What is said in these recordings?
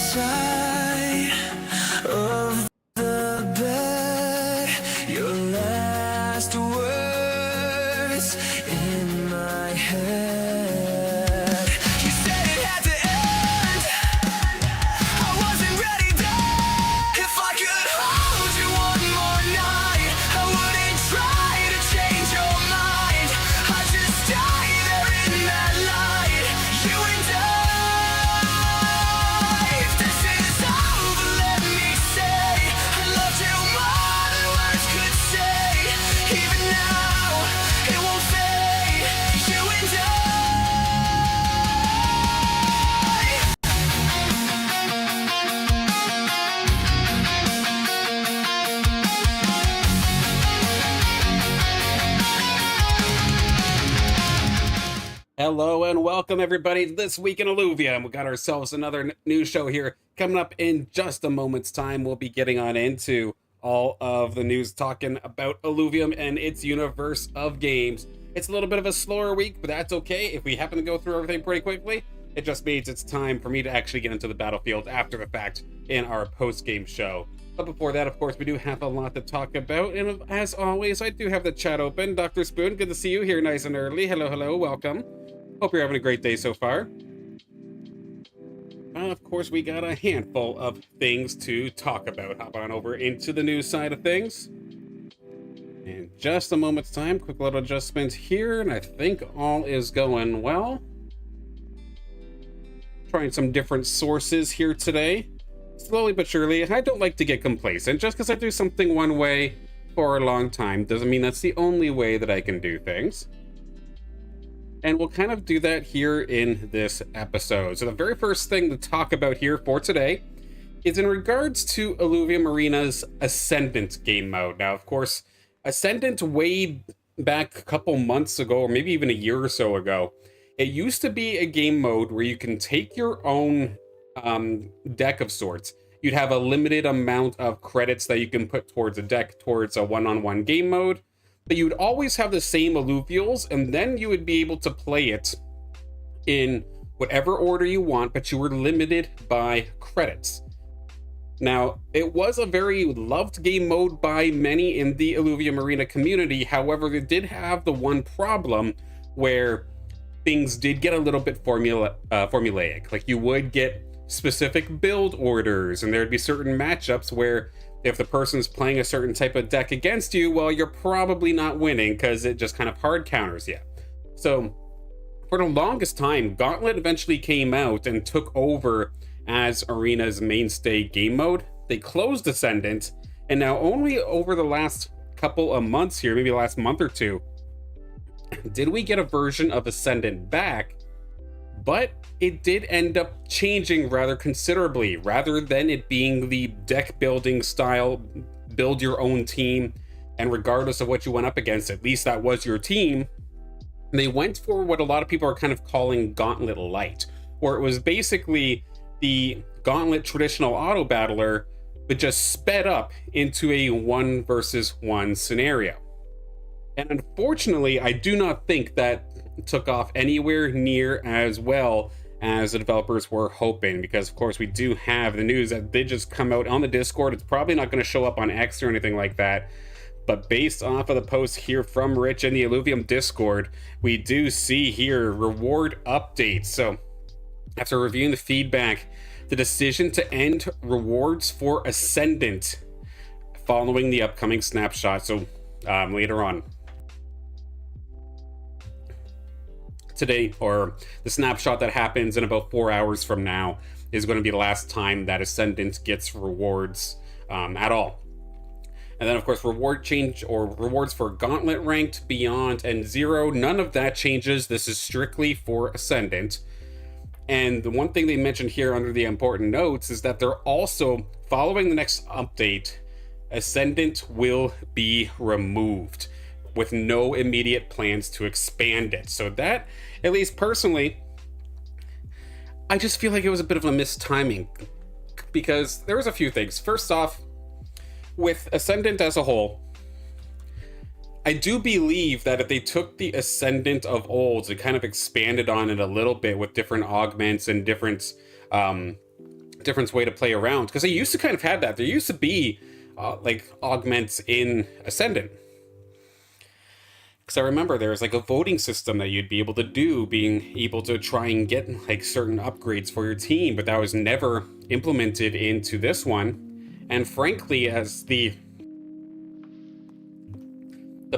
side of the bed. Your last words in my head. You said it had to end. I wasn't ready then. If I could hold you one more night, I wouldn't try to change your mind. I'd just die there in that light, you and I. If this is over, let me say I loved you more than words could say. Even now, it won't fade, you and I. Hello and welcome everybody to This Week in Illuvium. We got ourselves another new show here coming up in just a moment's time. We'll be getting on into all of the news talking about Illuvium and its universe of games. It's a little bit of a slower week, but that's okay. If we happen to go through everything pretty quickly, it just means it's time for me to actually get into the battlefield after the fact in our post-game show. But before that, of course, we do have a lot to talk about, and as always, I do have the chat open. Dr. Spoon, good to see you here nice and early. Hello, welcome. Hope you're having a great day so far. Of course, we got a handful of things to talk about. Hop on over into the news side of things. In just a moment's time, quick little adjustment here, and I think all is going well. Trying some different sources here today. Slowly but surely, I don't like to get complacent. Just because I do something one way for a long time doesn't mean that's the only way that I can do things. And we'll kind of do that here in this episode. So the very first thing to talk about here for today is in regards to Illuvium Arena's Ascendant game mode. Now, of course, Ascendant way back a couple months ago, or maybe even a year or so ago, it used to be a game mode where you can take your own deck of sorts. You'd have a limited amount of credits that you can put towards a deck, towards a one-on-one game mode. But you would always have the same Illuvials, and then you would be able to play it in whatever order you want, but you were limited by credits. Now, it was a very loved game mode by many in the Illuvium Arena community. However, it did have the one problem where things did get a little bit formulaic. Like, you would get specific build orders, and there'd be certain matchups where if the person's playing a certain type of deck against you, well, you're probably not winning because it just kind of hard counters you. So for the longest time, Gauntlet eventually came out and took over as Arena's mainstay game mode. They closed Ascendant, and now only over the last couple of months here, maybe the last month or two, did we get a version of Ascendant back. But it did end up changing rather considerably. Rather than it being the deck building style, build your own team, and regardless of what you went up against, at least that was your team, they went for what a lot of people are kind of calling Gauntlet Light, where it was basically the Gauntlet traditional auto battler, but just sped up into a 1 versus 1 scenario. And unfortunately, I do not think that took off anywhere near as well as the developers were hoping, because of course we do have the news that did just come out on the Discord. It's probably not going to show up on X or anything like that, but based off of the post here from Rich in the Illuvium Discord, we do see here reward updates. So after reviewing the feedback, the decision to end rewards for Ascendant following the upcoming snapshot, so later on today, or the snapshot that happens in about 4 hours from now, is going to be the last time that Ascendant gets rewards at all. And then of course reward change, or rewards for Gauntlet ranked, Beyond, and Zero, none of that changes. This is strictly for Ascendant. And the one thing they mentioned here under the important notes is that they're also, following the next update, Ascendant will be removed, with no immediate plans to expand it. So that, at least personally, I just feel like it was a bit of a missed timing, because there was a few things. First off, with Ascendant as a whole, I do believe that if they took the Ascendant of old and kind of expanded on it a little bit with different augments and different different way to play around, because they used to kind of have that. There used to be like augments in Ascendant. Because I remember there was like a voting system that you'd be able to do, being able to try and get like certain upgrades for your team, but that was never implemented into this one. And frankly, as the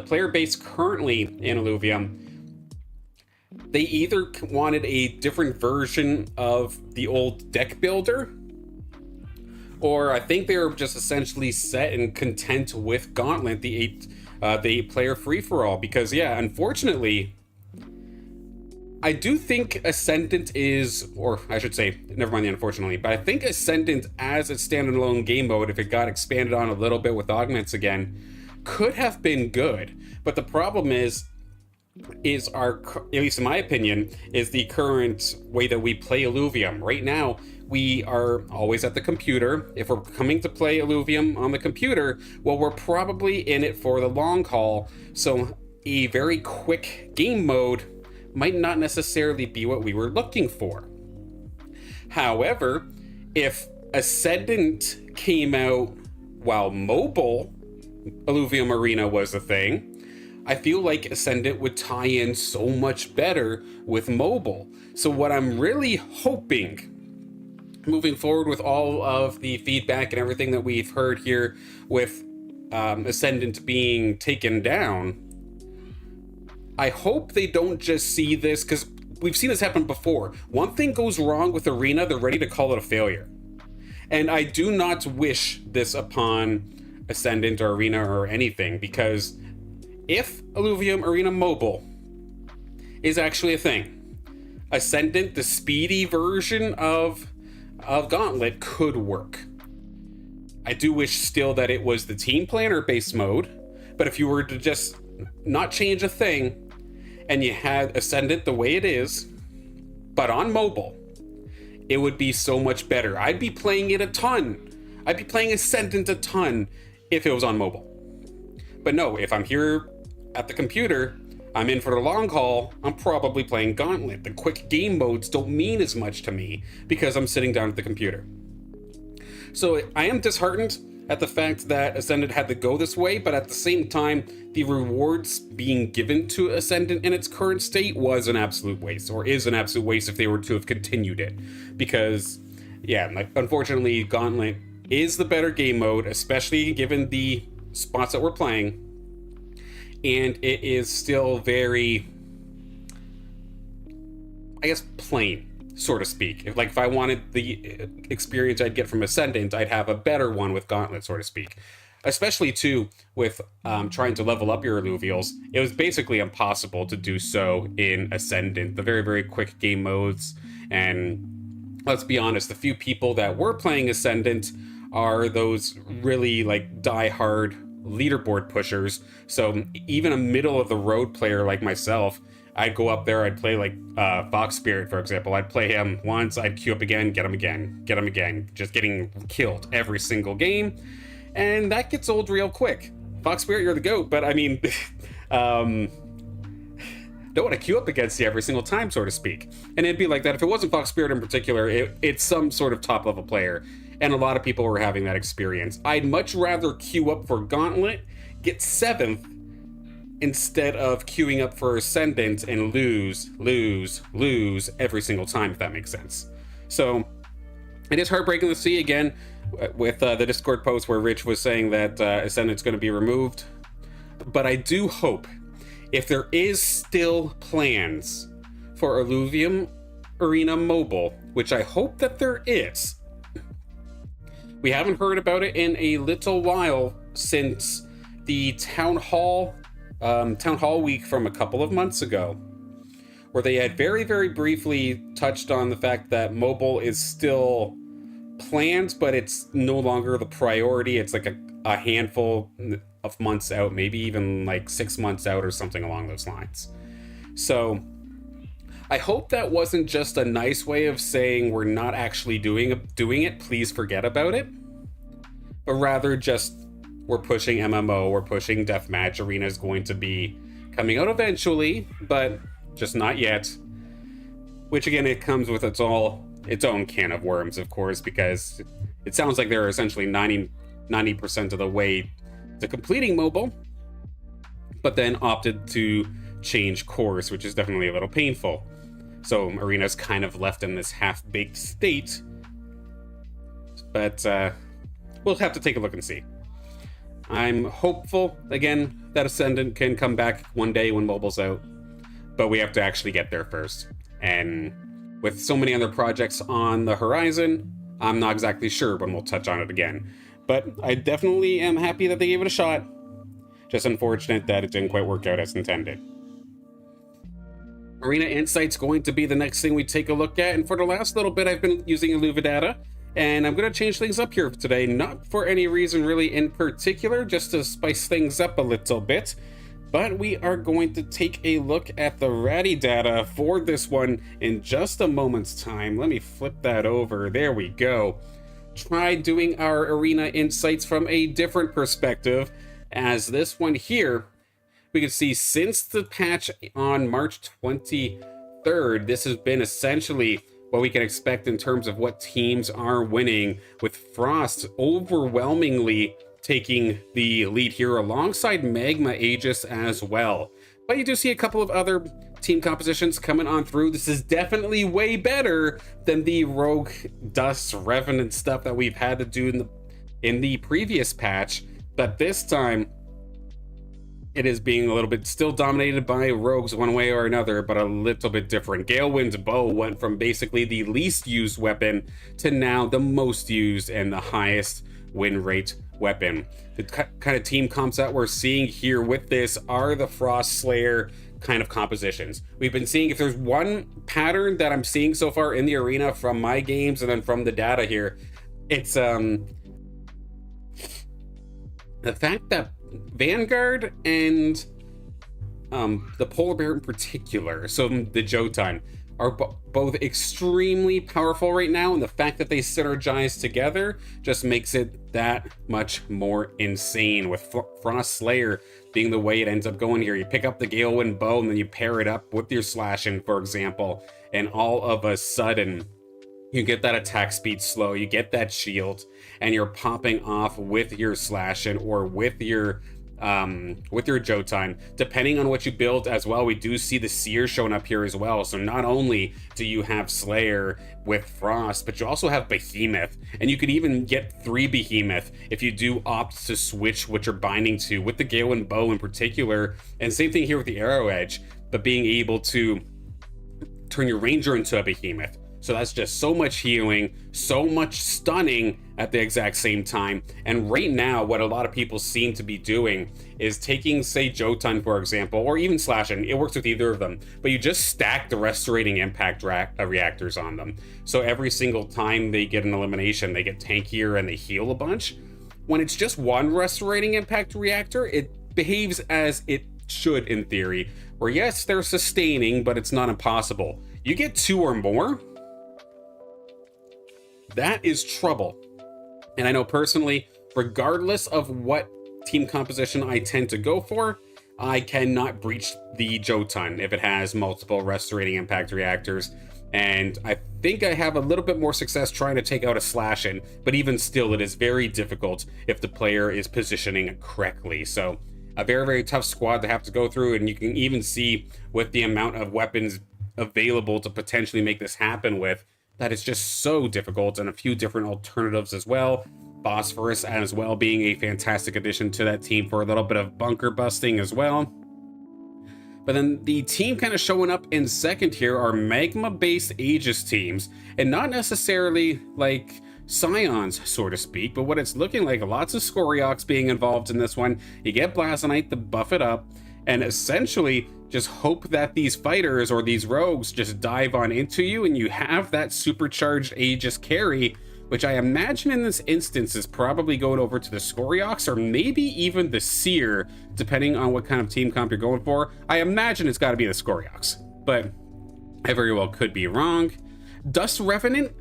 player base currently in Illuvium, they either wanted a different version of the old deck builder, or I think they were just essentially set and content with Gauntlet, the 8-player free-for-all. Because, yeah, unfortunately, I do think Ascendant is, or I should say, never mind the unfortunately, but I think Ascendant as a standalone game mode, if it got expanded on a little bit with augments again, could have been good. But the problem is our, at least in my opinion, is the current way that we play Illuvium. Right now, we are always at the computer. If we're coming to play Illuvium on the computer, well, we're probably in it for the long haul. So a very quick game mode might not necessarily be what we were looking for. However, if Ascendant came out while mobile Illuvium Arena was a thing, I feel like Ascendant would tie in so much better with mobile. So what I'm really hoping, moving forward with all of the feedback and everything that we've heard here with Ascendant being taken down, I hope they don't just see this, because we've seen this happen before. One thing goes wrong with Arena, they're ready to call it a failure. And I do not wish this upon Ascendant or Arena or anything, because if Illuvium Arena Mobile is actually a thing, Ascendant, the speedy version of Gauntlet, could work. I do wish still that it was the team planner base mode, but if you were to just not change a thing and you had Ascendant the way it is, but on mobile, it would be so much better. I'd be playing it a ton. I'd be playing Ascendant a ton if it was on mobile. But no, if I'm here at the computer, I'm in for the long haul, I'm probably playing Gauntlet. The quick game modes don't mean as much to me because I'm sitting down at the computer. So I am disheartened at the fact that Ascendant had to go this way, but at the same time, the rewards being given to Ascendant in its current state was an absolute waste, or is an absolute waste if they were to have continued it. Because, yeah, unfortunately, Gauntlet is the better game mode, especially given the spots that we're playing. And it is still very, I guess, plain, so to speak. If I wanted the experience I'd get from Ascendant, I'd have a better one with Gauntlet, so to speak. Especially, too, with trying to level up your Illuvials. It was basically impossible to do so in Ascendant. The very, very quick game modes. And let's be honest, the few people that were playing Ascendant are those really, die-hard leaderboard pushers. So even a middle-of-the-road player like myself, I'd go up there, I'd play Fox Spirit, for example. I'd play him once, I'd queue up again, get him again, just getting killed every single game. And that gets old real quick. Fox Spirit, you're the GOAT, but I mean, don't want to queue up against you every single time, so to speak. And it'd be like that if it wasn't Fox Spirit in particular, it's some sort of top-level player. And a lot of people were having that experience. I'd much rather queue up for Gauntlet, get 7th, instead of queuing up for Ascendant and lose every single time, if that makes sense. So it is heartbreaking to see again with the Discord post where Rich was saying that Ascendant's going to be removed. But I do hope, if there is still plans for Illuvium Arena Mobile, which I hope that there is. We haven't heard about it in a little while since the Town Hall week from a couple of months ago, where they had very, very briefly touched on the fact that mobile is still planned, but it's no longer the priority. It's like a handful of months out, maybe even 6 months out or something along those lines. So I hope that wasn't just a nice way of saying we're not actually doing it, please forget about it, but rather just we're pushing MMO, we're pushing Deathmatch. Arena is going to be coming out eventually, but just not yet. Which again, it comes with its all its own can of worms, of course, because it sounds like they're essentially 90% of the way to completing mobile, but then opted to change course, which is definitely a little painful. So Arena's kind of left in this half-baked state, but we'll have to take a look and see. I'm hopeful, again, that Ascendant can come back one day when mobile's out, but we have to actually get there first. And with so many other projects on the horizon, I'm not exactly sure when we'll touch on it again. But I definitely am happy that they gave it a shot. Just unfortunate that it didn't quite work out as intended. Arena Insight's going to be the next thing we take a look at, and for the last little bit I've been using Illuvida, and I'm going to change things up here today, not for any reason really in particular, just to spice things up a little bit, but we are going to take a look at the Ratty data for this one in just a moment's time. Let me flip that over, there we go. Try doing our Arena Insights from a different perspective, as this one here, we can see since the patch on March 23rd, this has been essentially what we can expect in terms of what teams are winning, with Frost overwhelmingly taking the lead here alongside Magma Aegis as well. But you do see a couple of other team compositions coming on through. This is definitely way better than the Rogue Dust Revenant stuff that we've had to do in the previous patch, but this time it is being a little bit still dominated by rogues one way or another, but a little bit different. Galewind's bow went from basically the least used weapon to now the most used and the highest win rate weapon. The kind of team comps that we're seeing here with this are the Frost Slayer kind of compositions. We've been seeing, if there's one pattern that I'm seeing so far in the arena from my games and then from the data here, it's the fact that Vanguard and the Polar Bear in particular, so the Jotun, are both extremely powerful right now, and the fact that they synergize together just makes it that much more insane, with Frost Slayer being the way it ends up going here. You pick up the Galewind bow and then you pair it up with your slashing, for example, and all of a sudden you get that attack speed slow, you get that shield, and you're popping off with your slashing or with your Jotun, depending on what you build as well. We do see the Seer showing up here as well. So not only do you have Slayer with Frost, but you also have Behemoth, and you could even get 3 Behemoth if you do opt to switch what you're binding to with the Galewind bow in particular. And same thing here with the Arrow Edge, but being able to turn your Ranger into a Behemoth. So that's just so much healing, so much stunning at the exact same time. And right now, what a lot of people seem to be doing is taking, say, Jotun, for example, or even Slashing. It works with either of them, but you just stack the Restorating Impact reactors on them. So every single time they get an elimination, they get tankier and they heal a bunch. When it's just one Restorating Impact reactor, it behaves as it should in theory, where yes, they're sustaining, but it's not impossible. You get 2 or more, that is trouble. And I know personally, regardless of what team composition I tend to go for, I cannot breach the Jotun if it has multiple Restorating Impact reactors. And I think I have a little bit more success trying to take out a Slashing, but even still, it is very difficult if the player is positioning correctly. So a very, very tough squad to have to go through, and you can even see with the amount of weapons available to potentially make this happen with, that it's just so difficult, and a few different alternatives as well. Phosphorus as well being a fantastic addition to that team for a little bit of bunker busting as well. But then the team kind of showing up in second here are Magma-based Aegis teams, and not necessarily like Scions, so to speak, but what it's looking like, lots of Scoriox being involved in this one. You get Blasonite to buff it up, and essentially just hope that these fighters or these rogues just dive on into you, and you have that supercharged Aegis carry, which I imagine in this instance is probably going over to the Scoriox or maybe even the Seer, depending on what kind of team comp you're going for. I imagine it's got to be the Scoriox, but I very well could be wrong. Dust Revenant,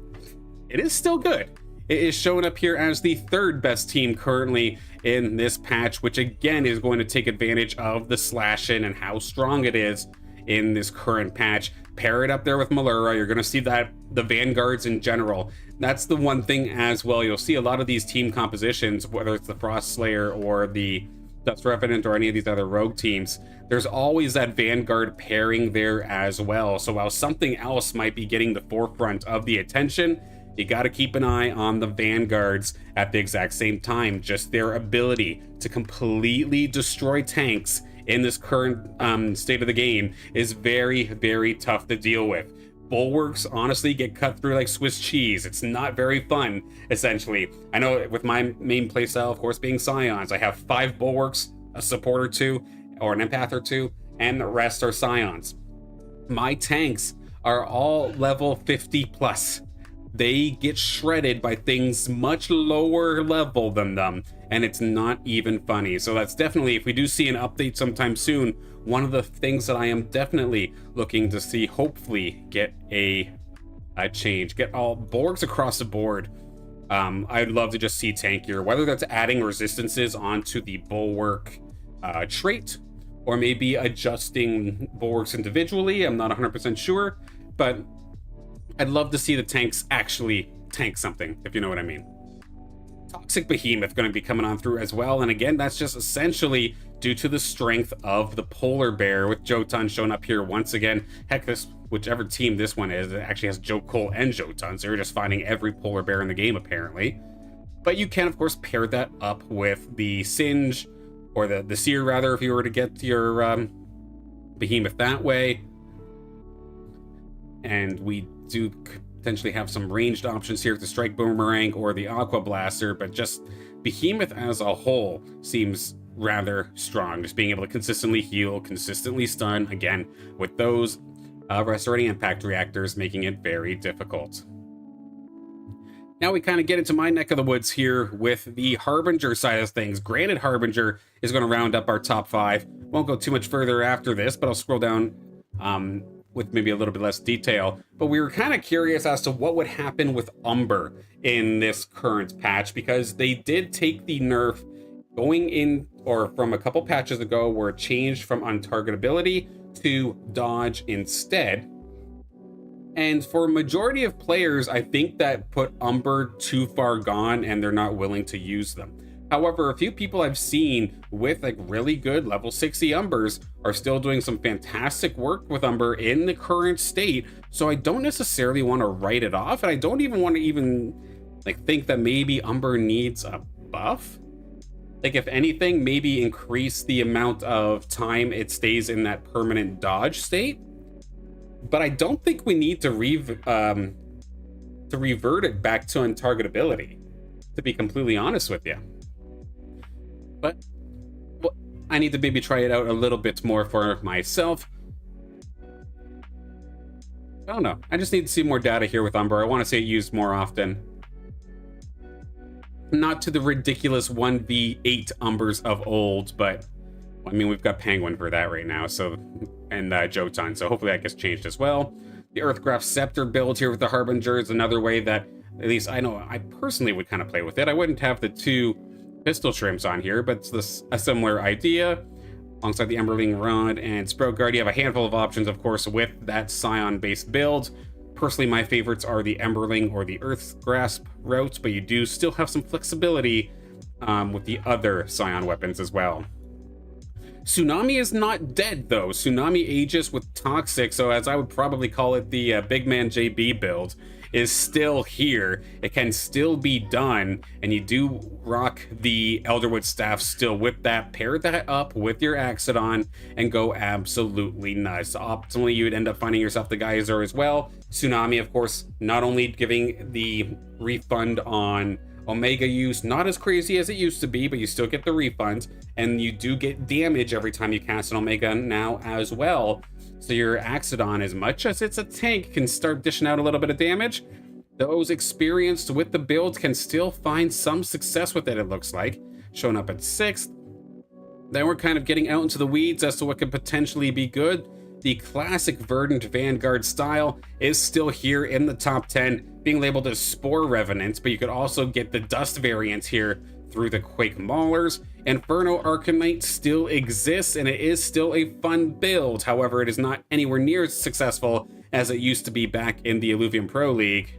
it is still good. It is showing up here as the 3rd best team currently in this patch, which again is going to take advantage of the slashing and how strong it is in this current patch, pair it up there with Malura. You're going to see that the Vanguards in general, that's the one thing as well. You'll see a lot of these team compositions, whether it's the Frost Slayer or the Dust Revenant or any of these other rogue teams, there's always that Vanguard pairing there as well. So while something else might be getting the forefront of the attention, you got to keep an eye on the Vanguards at the exact same time. Just their ability to completely destroy tanks in this current state of the game is very, very tough to deal with. Bulwarks honestly get cut through like Swiss cheese. It's not very fun, essentially. I know with my main playstyle, of course, being Scions, I have 5 Bulwarks, a support or 2, or an empath or 2, and the rest are Scions. My tanks are all level 50 plus. They get shredded by things much lower level than them, and it's not even funny. So that's definitely, if we do see an update sometime soon, one of the things that I am definitely looking to see hopefully get a change, get all Borgs across the board. I'd love to just see tankier, whether that's adding resistances onto the Bulwark trait, or maybe adjusting Bulwarks individually. I'm not 100% sure, but I'd love to see the tanks actually tank something, if you know what I mean. Toxic Behemoth going to be coming on through as well, and again, that's just essentially due to the strength of the Polar Bear, with Jotun showing up here once again. Heck, this, whichever team this one is, it actually has Joe Cole and Jotun, so you're just finding every Polar Bear in the game apparently. But you can, of course, pair that up with the Singe, or the Seer rather, if you were to get your Behemoth that way. And we do potentially have some ranged options here with the Strike Boomerang or the Aqua Blaster, but just Behemoth as a whole seems rather strong. Just being able to consistently heal, consistently stun, again, with those Restorating Impact Reactors making it very difficult. Now we kind of get into my neck of the woods here with the Harbinger side of things. Granted, Harbinger is going to round up our top 5. Won't go too much further after this, but I'll scroll down with maybe a little bit less detail. But we were kind of curious as to what would happen with Umber in this current patch, because they did take the nerf going in, or from a couple patches ago, where it changed from untargetability to dodge instead. And for a majority of players, I think that put Umber too far gone and they're not willing to use them. However, a few people I've seen with like really good level 60 Umbers are still doing some fantastic work with Umber in the current state. So I don't necessarily want to write it off, and I don't even want to like think that maybe Umber needs a buff. Like, if anything, maybe increase the amount of time it stays in that permanent dodge state. But I don't think we need to revert it back to untargetability, to be completely honest with you. But well, I need to maybe try it out a little bit more for myself. I don't know. I just need to see more data here with Umber. I want to see it used more often. Not to the ridiculous 1v8 Umbers of old, but I mean, we've got Penguin for that right now, so, and Jotun, so hopefully that gets changed as well. The Earthcraft Scepter build here with the Harbinger is another way that, at least I know I personally would kind of play with it. I wouldn't have the 2 pistol shrimps on here, but it's a similar idea. Alongside the Emberling Rod and Sprout Guard, you have a handful of options, of course, with that Scion-based build. Personally, my favorites are the Emberling or the Earth's Grasp routes, but you do still have some flexibility with the other Scion weapons as well. Tsunami is not dead, though. Tsunami Aegis with Toxic, so as I would probably call it, the Big Man JB build, is still here. It can still be done, and you do rock the Elderwood Staff still with that. Pair that up with your Axodon and go absolutely nuts. Optimally, you'd end up finding yourself the Geyser as well. Tsunami, of course, not only giving the refund on Omega use, not as crazy as it used to be, but you still get the refund, and you do get damage every time you cast an Omega now as well. So your Axodon, as much as it's a tank, can start dishing out a little bit of damage. Those experienced with the build can still find some success with it, it looks like. Showing up at 6th. Then we're kind of getting out into the weeds as to what could potentially be good. The classic Verdant Vanguard style is still here in the top 10, being labeled as Spore Revenants, but you could also get the Dust variant here through the Quake Maulers. Inferno Arcanite still exists, and it is still a fun build. However, it is not anywhere near as successful as it used to be back in the Illuvium Pro League.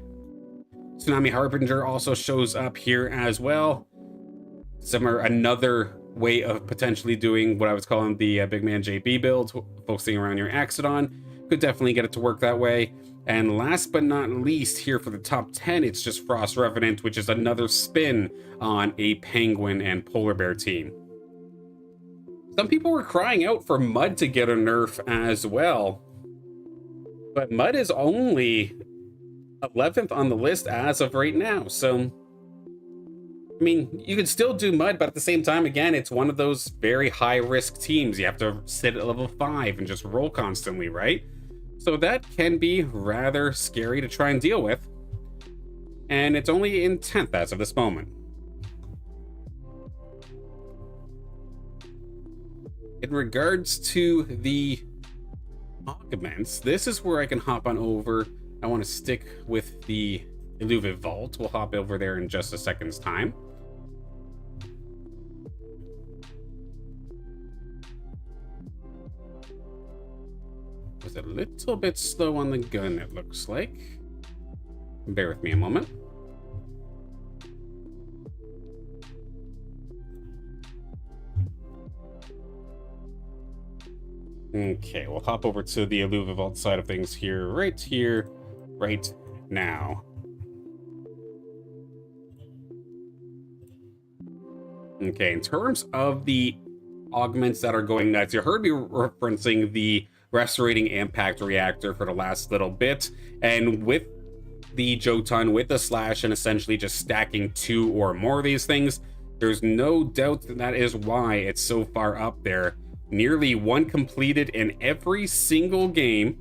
Tsunami Harbinger also shows up here as well. Another way of potentially doing what I was calling the Big Man JB build, focusing around your Axodon. Could definitely get it to work that way. And last but not least, here for the top 10, it's just Frost Revenant, which is another spin on a Penguin and Polar Bear team. Some people were crying out for Mud to get a nerf as well, but Mud is only 11th on the list as of right now. So, I mean, you can still do Mud, but at the same time, again, it's one of those very high-risk teams. You have to sit at level 5 and just roll constantly, right? So that can be rather scary to try and deal with. And it's only in 10th as of this moment. In regards to the augments, this is where I can hop on over. I want to stick with the Illuvium Vault. We'll hop over there in just a second's time. Was a little bit slow on the gun, it looks like. Bear with me a moment. Okay, we'll hop over to the Illuvium Vault side of things here, right now. Okay, in terms of the augments that are going nuts, you heard me referencing the Restorating Impact Reactor for the last little bit, and with the Jotun, with the Slash, and essentially just stacking 2 or more of these things, there's no doubt that is why it's so far up there. Nearly 1 completed in every single game,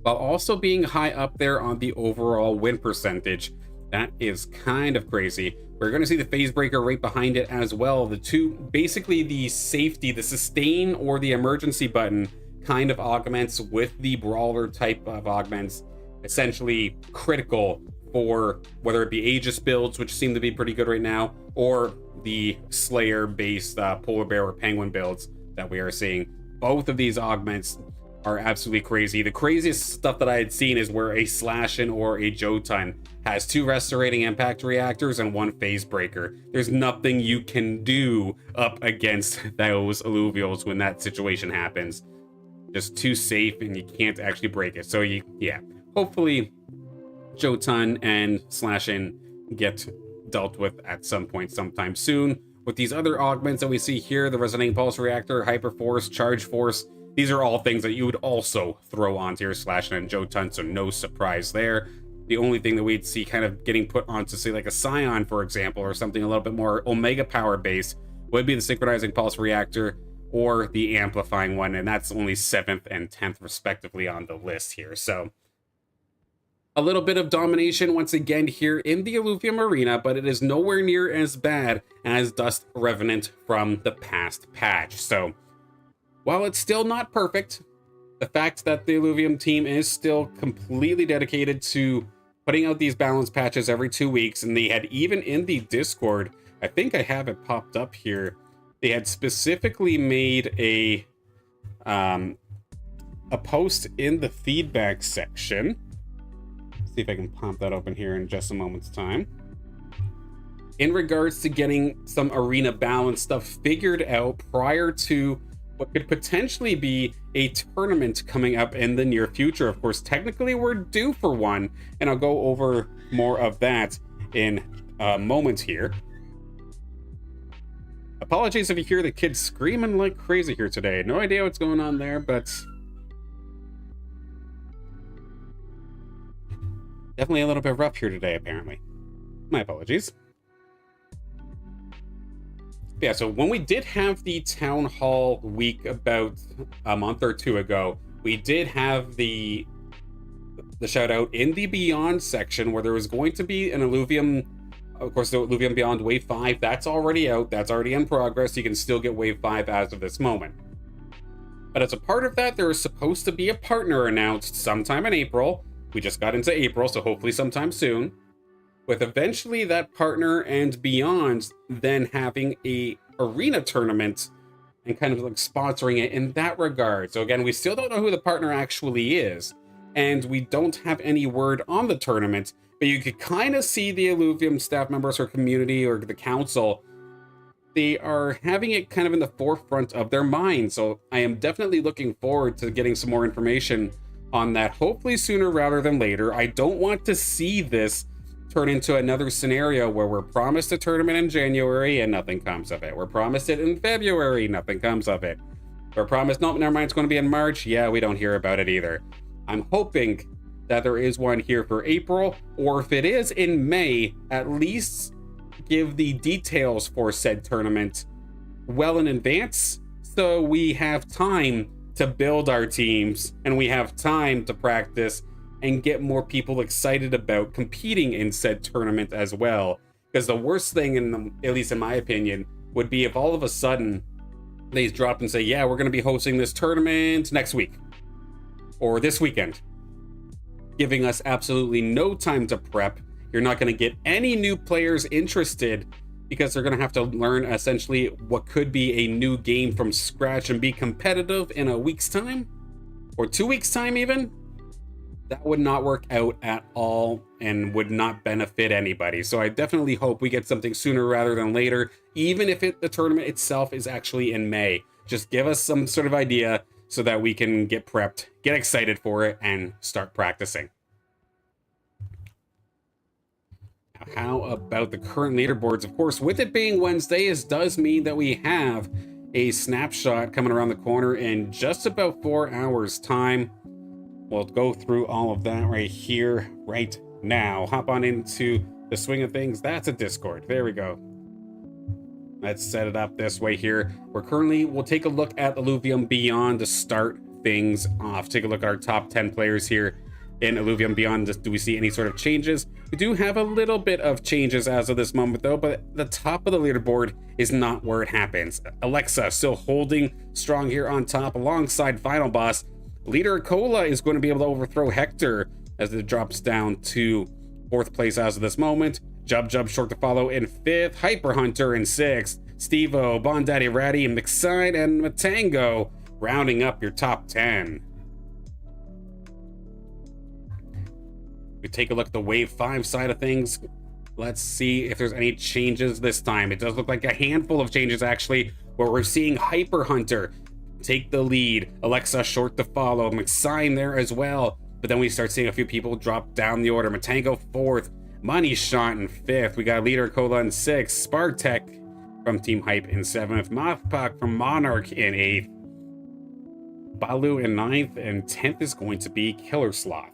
while also being high up there on the overall win percentage. That is kind of crazy. We're going to see the Phase Breaker right behind it as well. The two, basically the safety, the sustain or the emergency button kind of augments with the Brawler type of augments, essentially critical for whether it be Aegis builds, which seem to be pretty good right now, or the Slayer based Polar Bear or Penguin builds that we are seeing. Both of these augments are absolutely crazy. The craziest stuff that I had seen is where a Slashin or a Jotun has 2 Restorating Impact Reactors and 1 Phase Breaker. There's nothing you can do up against those Illuvials when that situation happens. Just too safe and you can't actually break it. So yeah, hopefully Jotun and Slashin get dealt with at some point sometime soon. With these other augments that we see here, the Resonating Pulse Reactor, Hyper Force, Charge Force, these are all things that you would also throw onto your Slashin and Jotun, so no surprise there. The only thing that we'd see kind of getting put onto, say, like a Scion, for example, or something a little bit more Omega power based, would be the Synchronizing Pulse Reactor or the Amplifying one, and that's only 7th and 10th respectively on the list here. So a little bit of domination once again here in the Illuvium Arena, but it is nowhere near as bad as Dust Revenant from the past patch. So while it's still not perfect, the fact that the Illuvium team is still completely dedicated to putting out these balance patches every 2 weeks, and they had even in the Discord, I think I have it popped up here, they had specifically made a post in the feedback section. See if I can pop that open here in just a moment's time. In regards to getting some arena balance stuff figured out prior to what could potentially be a tournament coming up in the near future. Of course, technically we're due for one, and I'll go over more of that in a moment here. Apologies if you hear the kids screaming like crazy here today. No idea what's going on there, but definitely a little bit rough here today, apparently. My apologies. Yeah, so when we did have the town hall week about a month or 2 ago, we did have the shout out in the Beyond section where there was going to be an Illuvium, of course, the Illuvium Beyond Wave 5. That's already out. That's already in progress. You can still get Wave 5 as of this moment. But as a part of that, there is supposed to be a partner announced sometime in April. We just got into April, so hopefully sometime soon. With eventually that partner and Beyond then having a arena tournament and kind of like sponsoring it in that regard. So again, we still don't know who the partner actually is, and we don't have any word on the tournament, but you could kind of see the Illuvium staff members or community or the council, they are having it kind of in the forefront of their mind. So I am definitely looking forward to getting some more information on that, hopefully sooner rather than later. I don't want to see this turn into another scenario where we're promised a tournament in January and nothing comes of it. We're promised it in February, nothing comes of it. We're promised, no, never mind, it's going to be in March. Yeah, we don't hear about it either. I'm hoping that there is one here for April, or if it is in May, at least give the details for said tournament well in advance, so we have time to build our teams and we have time to practice and get more people excited about competing in said tournament as well. Because the worst thing, at least in my opinion, would be if all of a sudden they drop and say, yeah, we're going to be hosting this tournament next week or this weekend, giving us absolutely no time to prep. You're not going to get any new players interested because they're going to have to learn essentially what could be a new game from scratch and be competitive in a week's time or 2 weeks' time even. That would not work out at all and would not benefit anybody. So I definitely hope we get something sooner rather than later, even if the tournament itself is actually in May. Just give us some sort of idea so that we can get prepped, get excited for it, and start practicing. How about the current leaderboards? Of course, with it being Wednesday, it does mean that we have a snapshot coming around the corner in just about 4 hours time. We'll go through all of that right here, right now. Hop on into the swing of things. That's a Discord. There we go. Let's set it up this way here. We'll take a look at Illuvium Beyond to start things off. Take a look at our top 10 players here in Illuvium Beyond. Do we see any sort of changes? We do have a little bit of changes as of this moment though, but the top of the leaderboard is not where it happens. Alexa still holding strong here on top alongside Final Boss. Leader Cola is going to be able to overthrow Hector as it drops down to 4th place as of this moment. Jub short to follow in 5th. Hyper Hunter in 6th. Stevo, Bon Daddy Ratty, Mixide, and Matango rounding up your top 10. We take a look at the Wave 5 side of things. Let's see if there's any changes this time. It does look like a handful of changes actually, where we're seeing Hyper Hunter take the lead. Alexa short to follow. McSign there as well. But then we start seeing a few people drop down the order. Matango 4th. Money Shot in 5th. We got Leader Cola in 6th. Spartek from Team Hype in 7th. Mothpak from Monarch in 8th. Balu in 9th. And 10th is going to be Killer Sloth.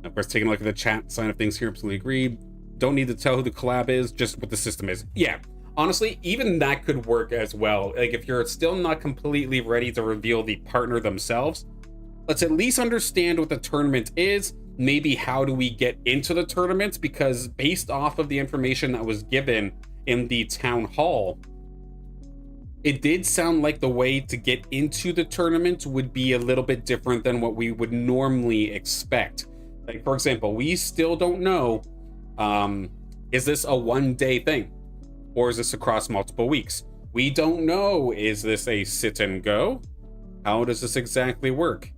Of course, taking a look at the chat side of things here, absolutely agree. Don't need to tell who the collab is, just what the system is. Yeah, honestly, even that could work as well. Like, if you're still not completely ready to reveal the partner themselves, let's at least understand what the tournament is. Maybe how do we get into the tournament? Because based off of the information that was given in the town hall, it did sound like the way to get into the tournament would be a little bit different than what we would normally expect. Like, for example, we still don't know, is this a one-day thing? Or is this across multiple weeks? We don't know, is this a sit and go? How does this exactly work?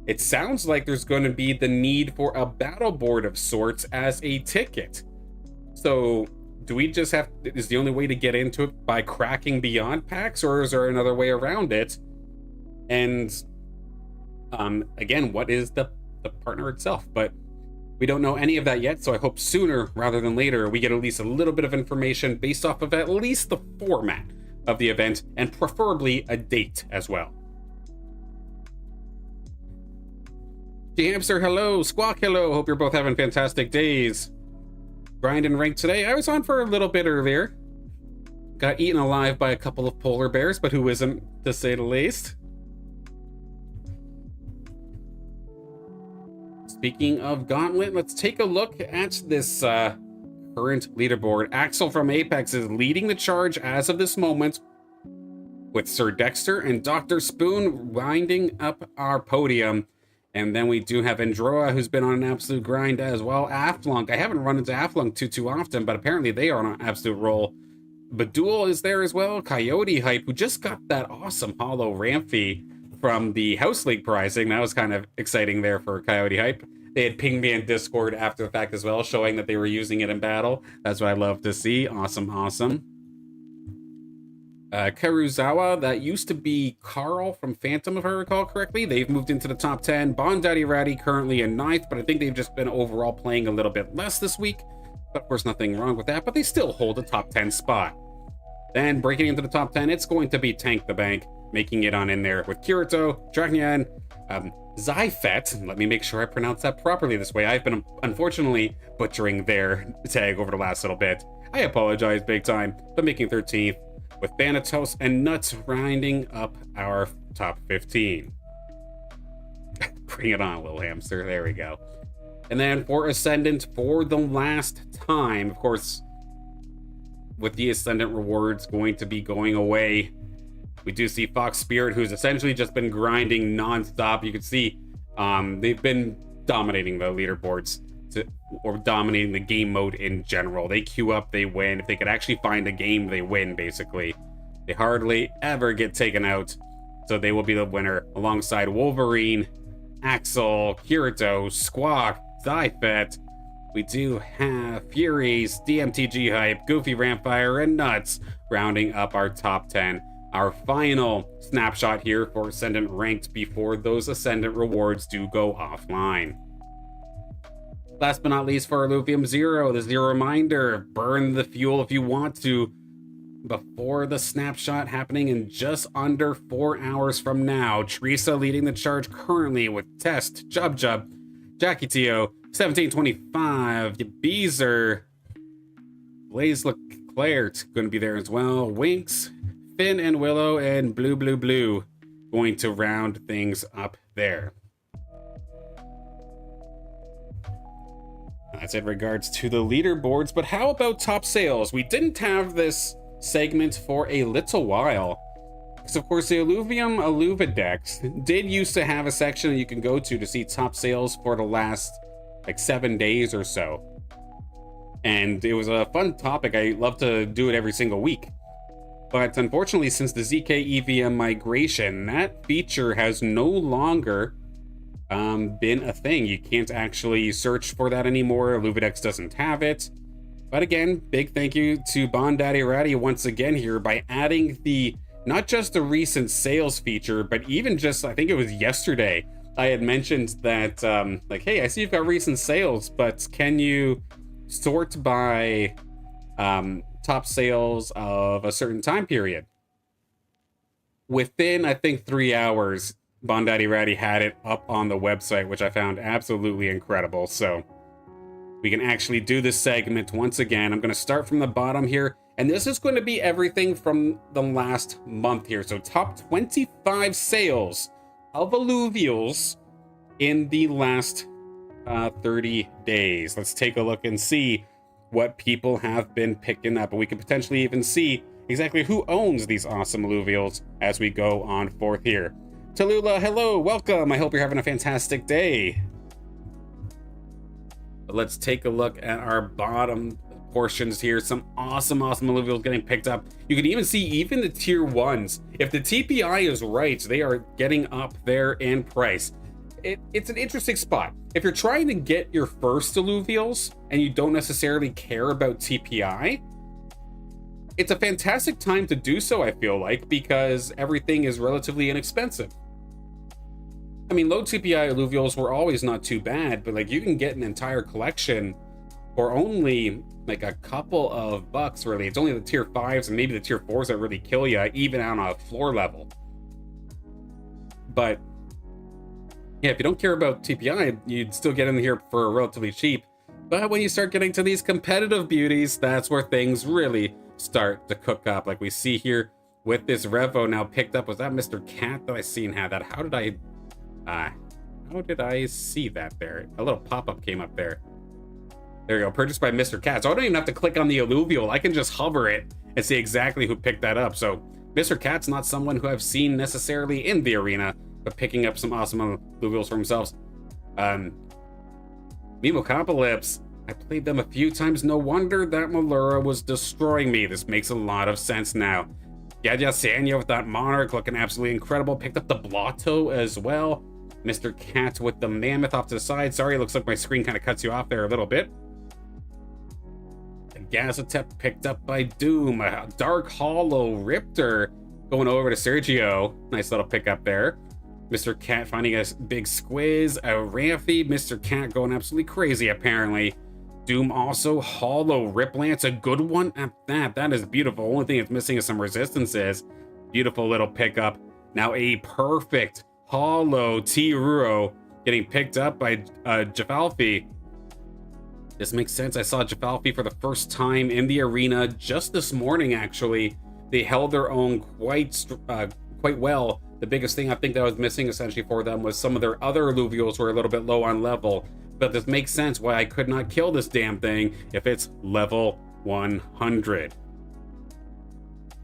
It sounds like there's going to be the need for a battle board of sorts as a ticket. So do we just have, is the only way to get into it by cracking Beyond packs, or is there another way around it? And again, what is the partner itself? But we don't know any of that yet, so I hope sooner rather than later we get at least a little bit of information based off of at least the format of the event, and preferably a date as well. G-Hamster, hello. Squawk, hello. Hope you're both having fantastic days. Grind and rank today. I was on for a little bit earlier. Got eaten alive by a couple of polar bears, but who isn't, to say the least. Speaking of Gauntlet, let's take a look at this current leaderboard. Axel from Apex is leading the charge as of this moment, with Sir Dexter and Dr. Spoon winding up our podium And then we do have Androa, who's been on an absolute grind as well. Aflunk, I haven't run into Aflunk too often, but apparently they are on an absolute roll. Badul is there as well. Coyote Hype, who just got that awesome Hollow Ramphy from the House League pricing. That was kind of exciting there for Coyote Hype. They had pinged me in Discord after the fact as well, showing that they were using it in battle. That's what I love to see. Awesome. Karuzawa, that used to be Carl from Phantom, if I recall correctly. They've moved into the top 10. Bon Daddy Ratty currently in 9th, but I think they've just been overall playing a little bit less this week. But of course, nothing wrong with that, but they still hold a top 10 spot. Then breaking into the top 10, it's going to be Tank the Bank, making it on in there with Kirito, Dragnyan, Zyfet. Let me make sure I pronounce that properly this way. I've been unfortunately butchering their tag over the last little bit. I apologize big time, but making 13th. With Thanatos and Nuts rounding up our top 15. Bring it on, little hamster. There we go. And then for Ascendant, for the last time, of course, with the Ascendant rewards going to be going away, we do see Fox Spirit, who's essentially just been grinding non-stop. You can see they've been dominating the leaderboards, or dominating the game mode in general. They queue up, they win. If they could actually find a game, they win, basically. They hardly ever get taken out, so they will be the winner alongside Wolverine, Axel, Kirito, Squawk, Zyfet. We do have Furies, DMTG Hype, Goofy Rampfire, and Nuts rounding up our top 10. Our final snapshot here for Ascendant ranked before those Ascendant rewards do go offline. Last but not least, for Illuvium Zero, this is your reminder: burn the fuel if you want to before the snapshot happening in just under 4 hours from now. Teresa leading the charge currently with Test, Jub, Jackie Tio, 1725, Beezer, Blaze Leclerc going to be there as well. Winks, Finn and Willow, and Blue going to round things up there. That's in regards to the leaderboards, but how about top sales? We didn't have this segment for a little while, because of course the Illuvium Illuvidex did used to have a section that you can go to see top sales for the last like 7 days or so, and it was a fun topic. I love to do it every single week, but unfortunately, since the ZK EVM migration, that feature has no longer been a thing. You can't actually search for that anymore. Illuvidex doesn't have it. But again, big thank you to Bon Daddy Ratty once again here by adding the not just the recent sales feature, but even just, I think it was yesterday, I had mentioned that like, hey, I see you've got recent sales, but can you sort by top sales of a certain time period? Within, I think, 3 hours, Bon Daddy Ratty had it up on the website, which I found absolutely incredible. So we can actually do this segment once again. I'm going to start from the bottom here, and this is going to be everything from the last month here. So top 25 sales of Illuvials in the last 30 days. Let's take a look and see what people have been picking up, and we can potentially even see exactly who owns these awesome Illuvials as we go on forth here. Tallulah, hello, welcome. I hope you're having a fantastic day. But let's take a look at our bottom portions here. Some awesome Illuvials getting picked up. You can even see even the tier 1s. If the TPI is right, they are getting up there in price. It's an interesting spot. If you're trying to get your first Illuvials and you don't necessarily care about TPI, it's a fantastic time to do so, I feel like, because everything is relatively inexpensive. I mean, low TPI Illuvials were always not too bad, but like you can get an entire collection for only like a couple of bucks, really. It's only the tier 5s and maybe the tier 4s that really kill you, even on a floor level. But yeah, if you don't care about TPI, you'd still get in here for relatively cheap. But when you start getting to these competitive beauties, that's where things really start to cook up. Like we see here with this Revo now picked up. Was that Mr. Cat that I seen had that? How did I see that there? A little pop-up came up there. There you go, purchased by Mr. Cat. So I don't even have to click on the Illuvial. I can just hover it and see exactly who picked that up. So Mr. Cat's not someone who I've seen necessarily in the arena, but picking up some awesome Illuvials for himself. Memocapolypse. I played them a few times. No wonder that Malura was destroying me. This makes a lot of sense now. Yaya Sanya with that Monarch looking absolutely incredible. Picked up the Blotto as well. Mr. Cat with the Mammoth off to the side. Sorry, it looks like my screen kind of cuts you off there a little bit. The Gazatep picked up by Doom. A Dark Hollow Riptor going over to Sergio. Nice little pickup there. Mr. Cat finding a big squiz. A Ramphy. Mr. Cat going absolutely crazy, apparently. Doom also. Hollow Riplance. A good one at that. That is beautiful. Only thing it's missing is some resistances. Beautiful little pickup. Now a perfect Hollow T-Ruro getting picked up by Jafalfi. This makes sense. I saw Jafalfi for the first time in the arena just this morning, actually. They held their own quite well. The biggest thing I think that was missing essentially for them was some of their other Illuvials were a little bit low on level. But this makes sense why I could not kill this damn thing if it's level 100.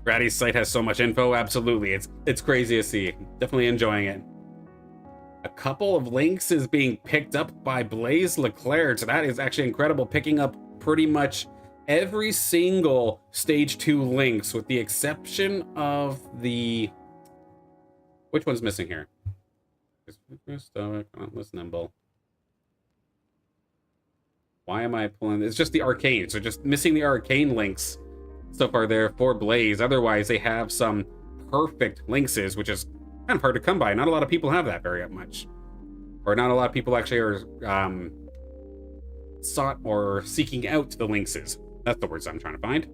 Graddy's site has so much info. Absolutely. It's crazy to see. Definitely enjoying it. A couple of links is being picked up by Blaze Leclerc. So that is actually incredible. Picking up pretty much every single stage 2 links with the exception of the... Which one's missing here? Nimble. Why am I pulling? It's just the arcane. So just missing the arcane links so far there for Blaze. Otherwise, they have some perfect linkses, which is kind of hard to come by. Not a lot of people have that very much. Or not a lot of people actually are sought or seeking out the linkses. That's the words I'm trying to find.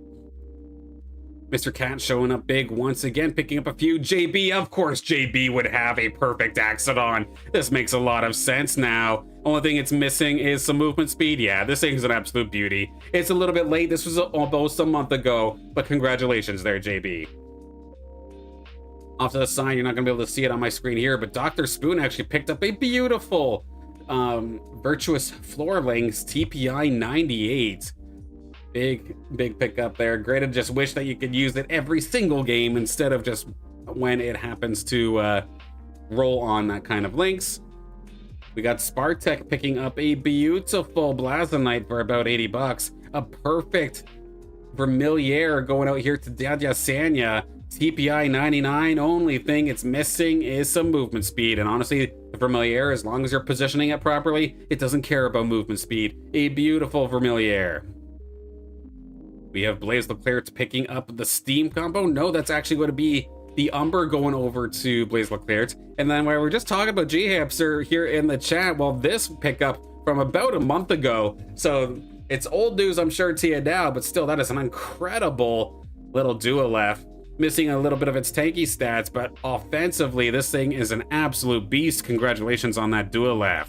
Mr. Cat showing up big once again, picking up a few. JB, of course JB would have a perfect Axodon. This makes a lot of sense now. Only thing it's missing is some movement speed. Yeah, this thing's an absolute beauty. It's a little bit late. This was almost a month ago, but congratulations there, JB. Off to the side, you're not gonna be able to see it on my screen here, but Dr. Spoon actually picked up a beautiful Virtuous Floorlings TPI 98. Big pickup there. Great to just wish that you could use it every single game instead of just when it happens to roll on that kind of links. We got Spartek picking up a beautiful Blazonite for about 80 bucks. A perfect Vermiliere going out here to Dadya Sanya. TPI 99. Only thing it's missing is some movement speed. And honestly, the Vermiliere, as long as you're positioning it properly, it doesn't care about movement speed. A beautiful Vermiliere. We have Blaze Leclerc picking up the Steam combo. No, that's actually going to be the Umber going over to Blaze Leclerc. And then while we're just talking about G-Hamster here in the chat, well, this pickup from about a month ago. So it's old news, I'm sure, to you now, but still, that is an incredible little Dualef. Missing a little bit of its tanky stats, but offensively, this thing is an absolute beast. Congratulations on that Dualef.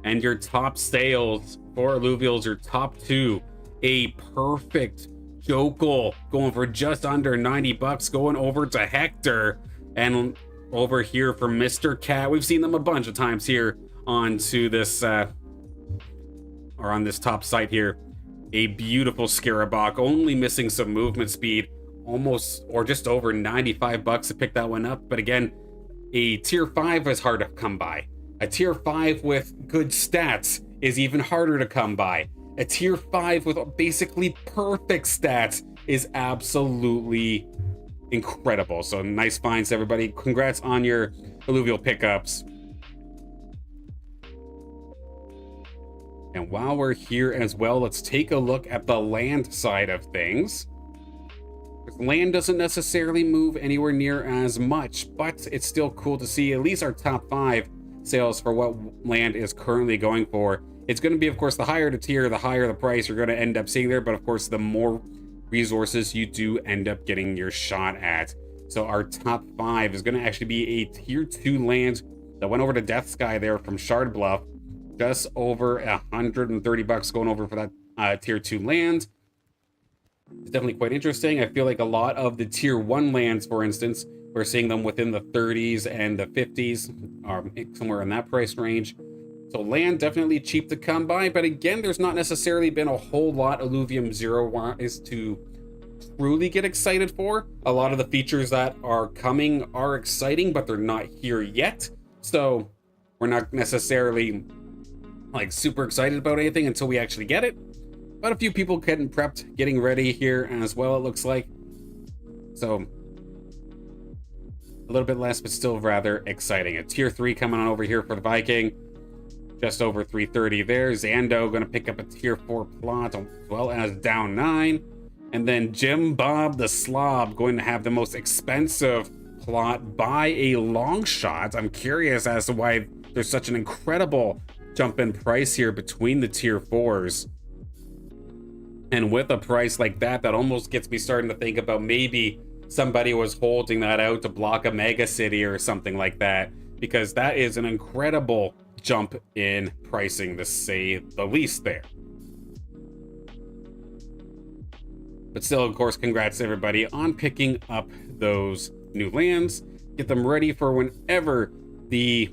And your top sales for Illuvials, your top 2. A perfect Jokel going for just under 90 bucks, going over to Hector. And over here for Mr. Cat. We've seen them a bunch of times here onto this, or on this top site here. A beautiful Scarabok, only missing some movement speed. Almost, or just over 95 bucks to pick that one up. But again, a tier 5 is hard to come by. A tier 5 with good stats is even harder to come by. A tier 5 with basically perfect stats is absolutely incredible. So nice finds, everybody. Congrats on your Illuvial pickups. And while we're here as well, let's take a look at the land side of things. Land doesn't necessarily move anywhere near as much, but it's still cool to see at least our top 5 sales for what land is currently going for. It's going to be, of course, the higher the tier, the higher the price you're going to end up seeing there, but of course, the more resources you do end up getting your shot at. So our top 5 is going to actually be a tier 2 land that went over to Death Sky there from Shard Bluff. Just over 130 bucks going over for that tier 2 land. It's definitely quite interesting. I feel like a lot of the tier 1 lands, for instance, we're seeing them within the 30s and the 50s, or somewhere in that price range. So land definitely cheap to come by, but again, there's not necessarily been a whole lot Illuvium Zero is to truly get excited for. A lot of the features that are coming are exciting, but they're not here yet. So we're not necessarily like super excited about anything until we actually get it. But a few people getting prepped, getting ready here as well, it looks like. So a little bit less, but still rather exciting. A tier 3 coming on over here for the Viking. Just over 330 there. Zando going to pick up a tier 4 plot, as well as down 9. And then Jim Bob the Slob going to have the most expensive plot by a long shot. I'm curious as to why there's such an incredible jump in price here between the tier 4s. And with a price like that, that almost gets me starting to think about maybe somebody was holding that out to block a mega city or something like that, because that is an incredible jump in pricing, to say the least there. But still, of course, congrats to everybody on picking up those new lands. Get them ready for whenever the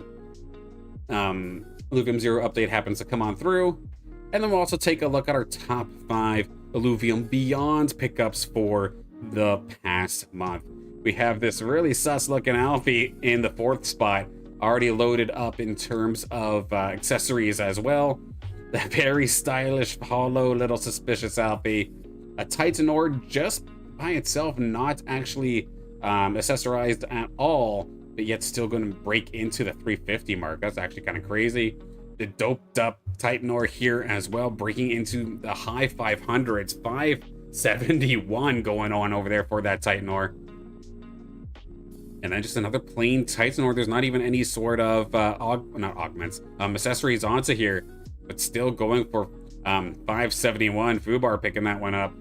Illuvium 0 update happens to come on through. And then we'll also take a look at our top 5 Illuvium Beyond pickups for the past month. We have this really sus looking Alfie in the 4th spot, already loaded up in terms of accessories as well. The very stylish, hollow, little suspicious Alfie. A Titanor just by itself, not actually accessorized at all, but yet still going to break into the 350 mark. That's actually kind of crazy. The doped up Titanor here as well, breaking into the high 500s, 571 going on over there for that Titanor. And then just another plain Titanor. There's not even any sort of accessories onto here, but still going for 571. Fubar picking that one up.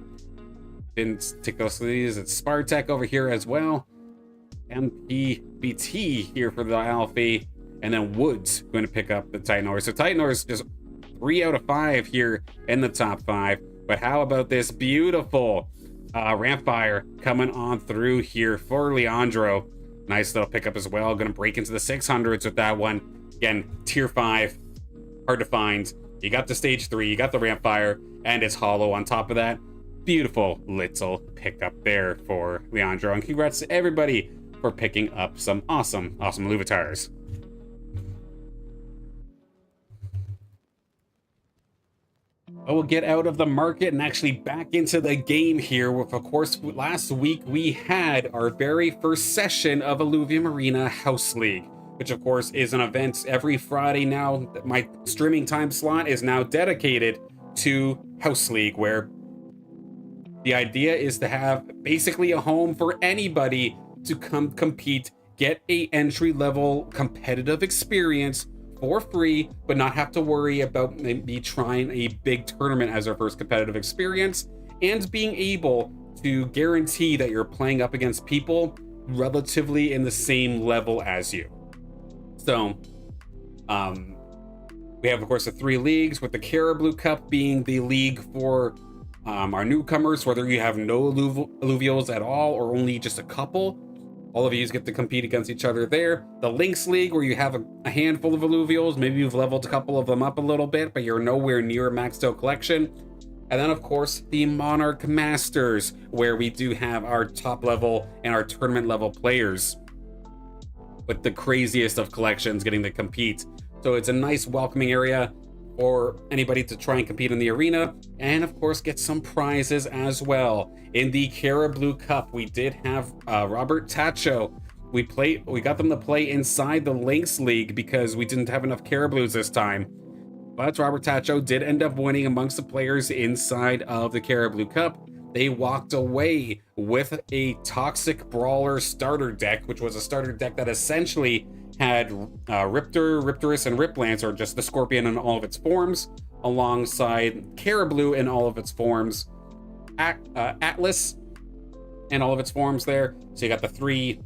Didn't take those sleeves. It's Spartek over here as well. MPBT here for the Alfie. And then Woods going to pick up the Titanor. So Titanor is just 3 out of 5 here in the top 5. But how about this beautiful Rampfire coming on through here for Leandro? Nice little pickup as well. Going to break into the 600s with that one. Again, tier 5. Hard to find. You got the stage 3. You got the Rampfire. And it's hollow on top of that. Beautiful little pickup there for Leandro. And congrats to everybody for picking up some awesome Illuvatars. We'll get out of the market and actually back into the game here. With, of course, last week we had our very first session of Illuvium Arena House League, which of course is an event every Friday now. My streaming time slot is now dedicated to House League, where the idea is to have basically a home for anybody to come compete, get a entry-level competitive experience for free, but not have to worry about maybe trying a big tournament as our first competitive experience, and being able to guarantee that you're playing up against people relatively in the same level as you. So, we have, of course, the 3 leagues, with the Caribou Cup being the league for our newcomers, whether you have no Illuvials at all or only just a couple. All of you get to compete against each other there. The Lynx League, where you have a handful of Illuvials. Maybe you've leveled a couple of them up a little bit, but you're nowhere near a maxed out collection. And then, of course, the Monarch Masters, where we do have our top level and our tournament level players with the craziest of collections getting to compete. So it's a nice welcoming area for anybody to try and compete in the arena, and of course get some prizes as well. In the Caribou Cup, we did have Robert Tacho. We got them to play inside the Lynx League because we didn't have enough Caribous this time. But Robert Tacho did end up winning amongst the players inside of the Caribou Cup. They walked away with a Toxic Brawler starter deck, which was a starter deck that essentially had Riptor, Riptorus, and Riplance, or just the Scorpion in all of its forms, alongside Caribou in all of its forms, Atlas in all of its forms there. So you got the 3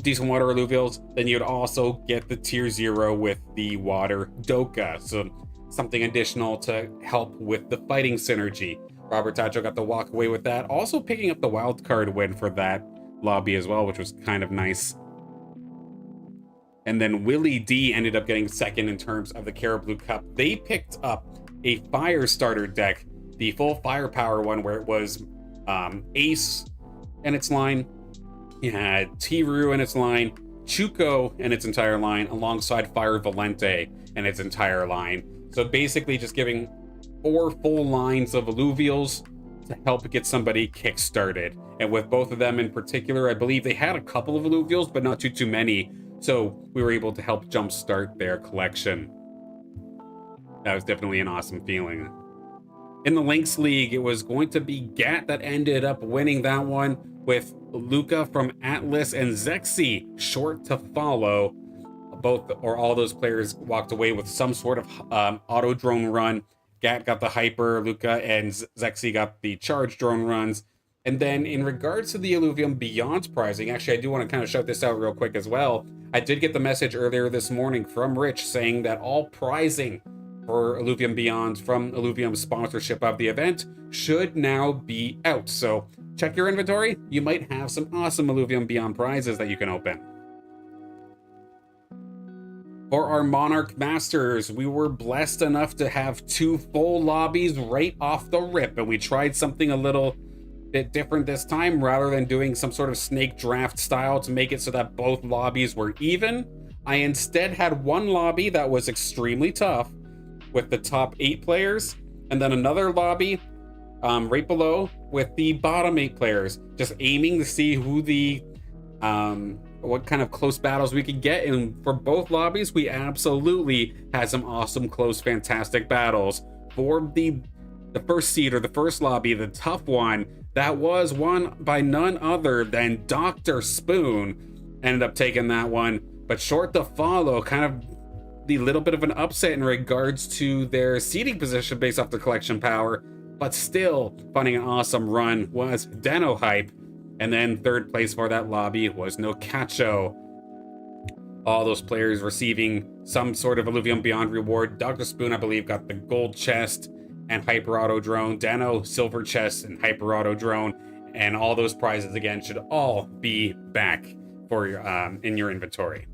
decent water Illuvials, then you'd also get the tier 0 with the water Doka, so something additional to help with the fighting synergy. Robert Tacho got to walk away with that, also picking up the wild card win for that lobby as well, which was kind of nice. And then Willie D ended up getting second in terms of the Caribou Cup. They picked up a fire starter deck, the full firepower one, where it was Ace in its line, you had T-Roo in its line, Chuko and its entire line alongside Fire Valente and its entire line. So basically just giving 4 full lines of Illuvials to help get somebody kick-started. And with both of them in particular, I believe they had a couple of Illuvials, but not too many. So we were able to help jumpstart their collection. That was definitely an awesome feeling. In the Lynx League, it was going to be Gat that ended up winning that one, with Luca from Atlas and Zexy short to follow. Both or all those players walked away with some sort of auto drone run. Gat got the hyper, Luca and Zexy got the charge drone runs. And then in regards to the Illuvium Beyond pricing, actually I do want to kind of shout this out real quick as well. I did get the message earlier this morning from Rich saying that all prizing for Illuvium Beyond from Illuvium's sponsorship of the event should now be out. So check your inventory. You might have some awesome Illuvium Beyond prizes that you can open. For our Monarch Masters, we were blessed enough to have 2 full lobbies right off the rip, and we tried something a little bit different this time. Rather than doing some sort of snake draft style to make it so that both lobbies were even, I instead had one lobby that was extremely tough with the top 8 players, and then another lobby right below with the bottom 8 players, just aiming to see who the what kind of close battles we could get. And for both lobbies, we absolutely had some awesome, close, fantastic battles. For the first seed, or the first lobby, the tough one, that was won by none other than Dr. Spoon. Ended up taking that one, but short to follow, kind of the little bit of an upset in regards to their seeding position based off the collection power, but still finding an awesome run was Deno Hype. And then third place for that lobby was Nocacho. All those players receiving some sort of Illuvium Beyond reward. Dr. Spoon, I believe, got the gold chest and hyper auto drone. Dano, silver chest and hyper auto drone. And all those prizes again should all be back for your in your inventory.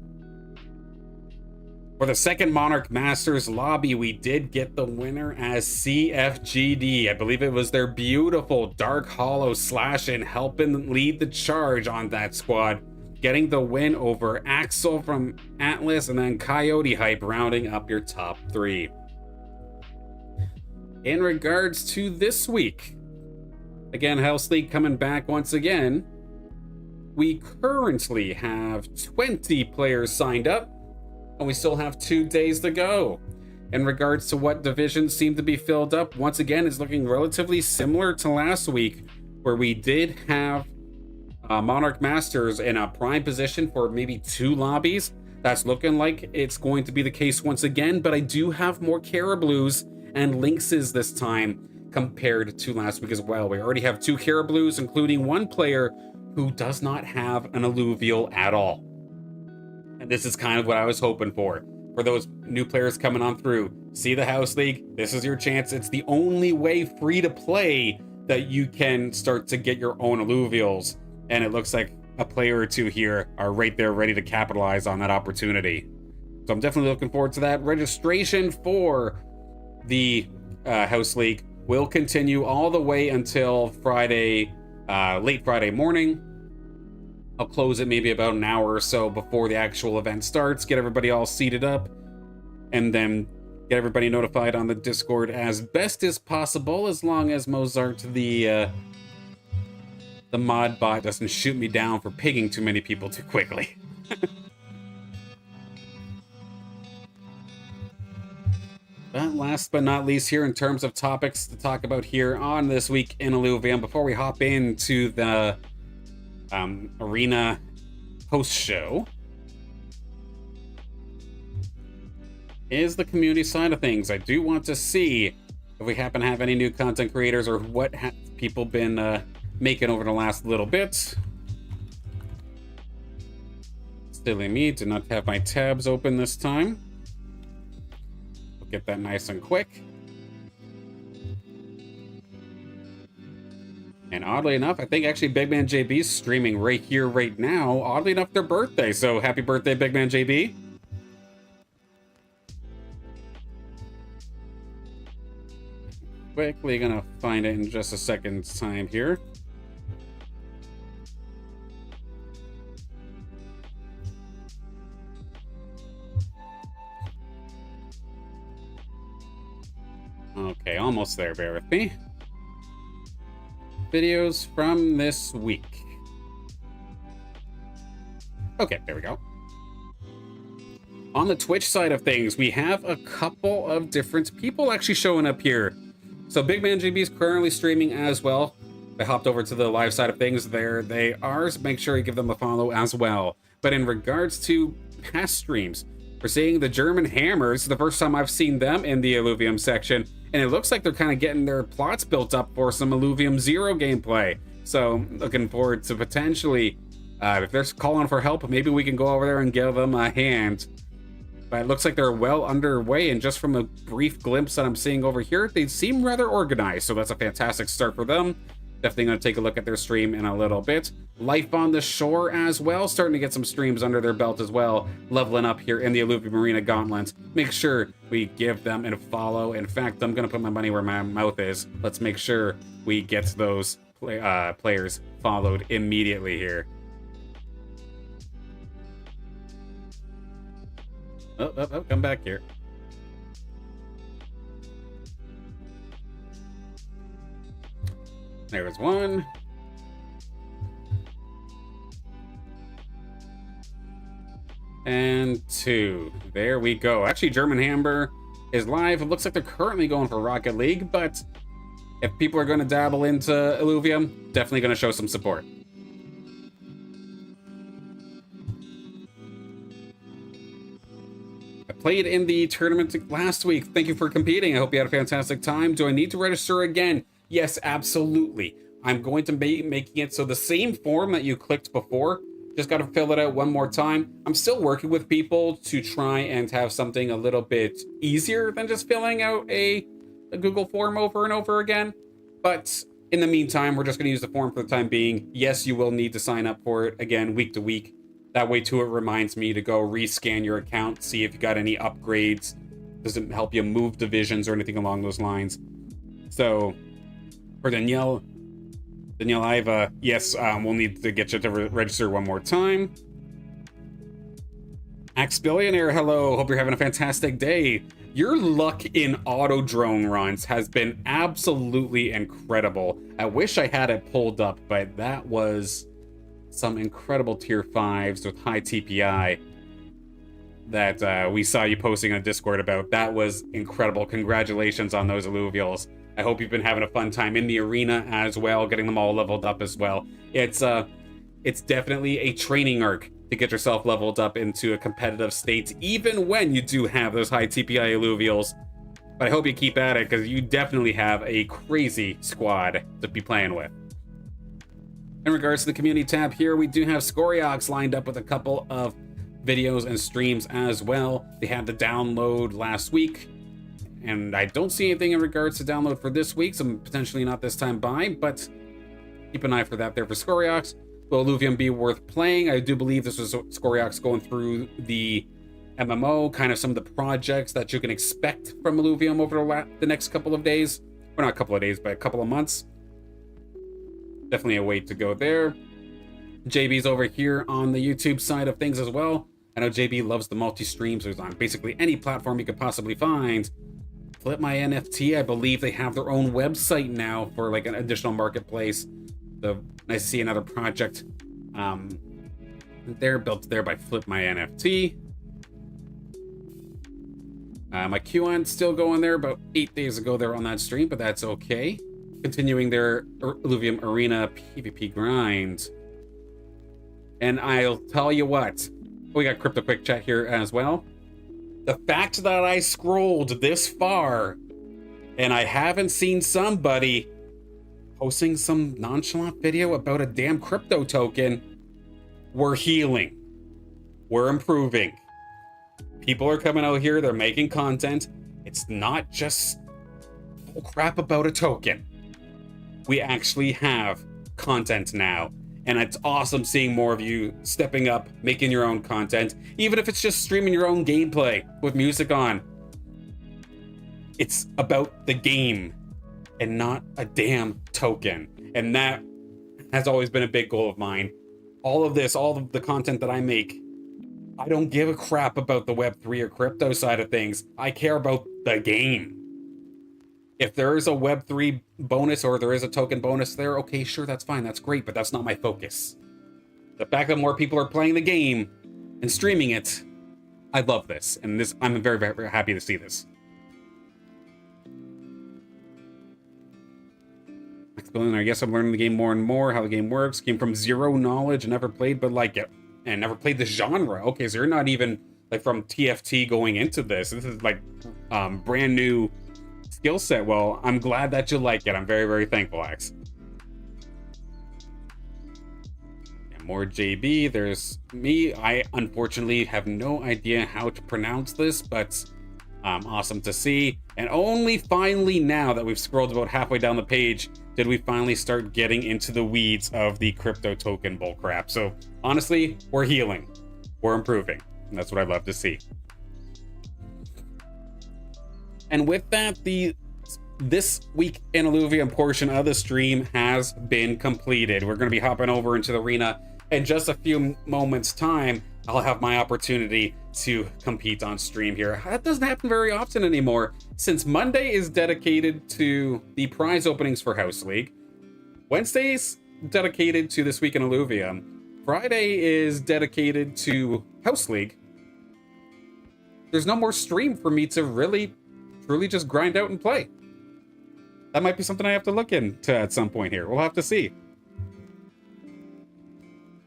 For the second Monarch Masters lobby, we did get the winner as CFGD. I believe it was their beautiful Dark Hollow Slash-In helping lead the charge on that squad, getting the win over Axel from Atlas, and then Coyote Hype rounding up your top 3. In regards to this week, again, House League coming back once again. We currently have 20 players signed up, and we still have 2 days to go. In regards to what divisions seem to be filled up, once again, it's looking relatively similar to last week, where we did have Monarch Masters in a prime position for maybe 2 lobbies. That's looking like it's going to be the case once again, but I do have more Caribloos and Lynxes this time compared to last week as well. We already have 2 Caribloos, including 1 player who does not have an Illuvial at all. And this is kind of what I was hoping for those new players coming on through. See the House League, this is your chance. It's the only way free to play that you can start to get your own Illuvials. And it looks like a player or 2 here are right there ready to capitalize on that opportunity. So I'm definitely looking forward to that. Registration for the House League will continue all the way until Friday, late Friday morning. I'll close it maybe about an hour or so before the actual event starts, get everybody all seated up, and then get everybody notified on the Discord as best as possible, as long as Mozart, the mod bot, doesn't shoot me down for pinging too many people too quickly. But last but not least here, in terms of topics to talk about here on This Week in Illuvium, before we hop into the arena post show, is the community side of things. I do want to see if we happen to have any new content creators or what people been making over the last little bit. Silly me, did not have my tabs open this time. We'll get that nice and quick. And oddly enough, I think actually Big Man JB's streaming right here, right now. Oddly enough, their birthday. So happy birthday, Big Man JB. Quickly gonna find it in just a second's time here. Okay, almost there. Bear with me. Videos from this week. Okay, there we go. On the Twitch side of things, we have a couple of different people actually showing up here. So Big Man JB is currently streaming as well. I hopped over to the live side of things. There they are. So make sure you give them a follow as well. But in regards to past streams, we're seeing the German Hammers. The first time I've seen them in the Illuvium section. And it looks like they're kind of getting their plots built up for some Illuvium Zero gameplay. So looking forward to potentially, if they're calling for help, maybe we can go over there and give them a hand. But it looks like they're well underway, and just from a brief glimpse that I'm seeing over here, they seem rather organized, so that's a fantastic start for them. Definitely going to take a look at their stream in a little bit. Life on the Shore as well, starting to get some streams under their belt as well, leveling up here in the Illuvium Arena Gauntlet. Make sure we give them a follow. In fact, I'm going to put my money where my mouth is. Let's make sure we get those players followed immediately here. Oh, come back here. There's one. And two. There we go. Actually, German Hammer is live. It looks like they're currently going for Rocket League, but if people are going to dabble into Illuvium, definitely going to show some support. Played in the tournament last week. Thank you for competing. I hope you had a fantastic time. Do I need to register again? Yes, absolutely. I'm going to be making it so the same form that you clicked before, just got to fill it out one more time. I'm still working with people to try and have something a little bit easier than just filling out a Google form over and over again. But in the meantime, we're just going to use the form for the time being. Yes, you will need to sign up for it again week to week. That way, too, it reminds me to go rescan your account, see if you got any upgrades. Doesn't help you move divisions or anything along those lines. So, for Danielle Iva, yes, we'll need to get you to register one more time. Axe Billionaire, hello. Hope you're having a fantastic day. Your luck in auto drone runs has been absolutely incredible. I wish I had it pulled up, but that was some incredible tier 5s with high TPI that we saw you posting on Discord about. That was incredible. Congratulations on those Illuvials. I hope you've been having a fun time in the arena as well, getting them all leveled up as well. It's definitely a training arc to get yourself leveled up into a competitive state, even when you do have those high TPI Illuvials. But I hope you keep at it, because you definitely have a crazy squad to be playing with. In regards to the community tab here, we do have Scoriox lined up with a couple of videos and streams as well. They had the download last week, and I don't see anything in regards to download for this week, so potentially not this time by, but keep an eye for that there for Scoriox. Will Illuvium be worth playing? I do believe this was Scoriox going through the MMO, kind of some of the projects that you can expect from Illuvium over the next couple of days. Or not a couple of days, but a couple of months. Definitely a way to go there. JB's over here on the YouTube side of things as well. I know JB loves the multi-streams, so he's on basically any platform you could possibly find. Flip My NFT, I believe they have their own website now for like an additional marketplace. So nice to see another project. They're built there by Flip My NFT. My QAnon still going there about 8 days ago. They're on that stream, but that's okay. Continuing their Illuvium Arena PvP grind. And I'll tell you what, we got Crypto Quick Chat here as well. The fact that I scrolled this far and I haven't seen somebody posting some nonchalant video about a damn crypto token, we're healing. We're improving. People are coming out here, they're making content. It's not just crap about a token. We actually have content now, and it's awesome seeing more of you stepping up, making your own content, even if it's just streaming your own gameplay with music on. It's about the game and not a damn token, and that has always been a big goal of mine. All of the content that I make, I don't give a crap about the Web3 or crypto side of things. I care about the game. If there is a Web3 bonus or there is a token bonus there, okay, sure, that's fine. That's great, but that's not my focus. The fact that more people are playing the game and streaming it, I love this. And this, I'm very, very, very happy to see this. I guess I'm learning the game more and more, how the game works. Came from zero knowledge and never played but like it. And never played the genre. Okay, so you're not even like from TFT going into this. This is like brand new skill set. Well, I'm glad that you like it. I'm very, very thankful, Axe. Yeah, more JB. There's me. I unfortunately have no idea how to pronounce this, but awesome to see. And only finally now that we've scrolled about halfway down the page did we finally start getting into the weeds of the crypto token bullcrap. So honestly, we're healing. We're improving. And that's what I love to see. And with that, this week in Illuvium portion of the stream has been completed. We're going to be hopping over into the arena in just a few moments time. I'll have my opportunity to compete on stream here. That doesn't happen very often anymore, since Monday is dedicated to the prize openings for House League. Wednesday's dedicated to This Week in Illuvium. Friday is dedicated to House League. There's no more stream for me to really, truly just grind out and play. That might be something I have to look into at some point here. We'll have to see.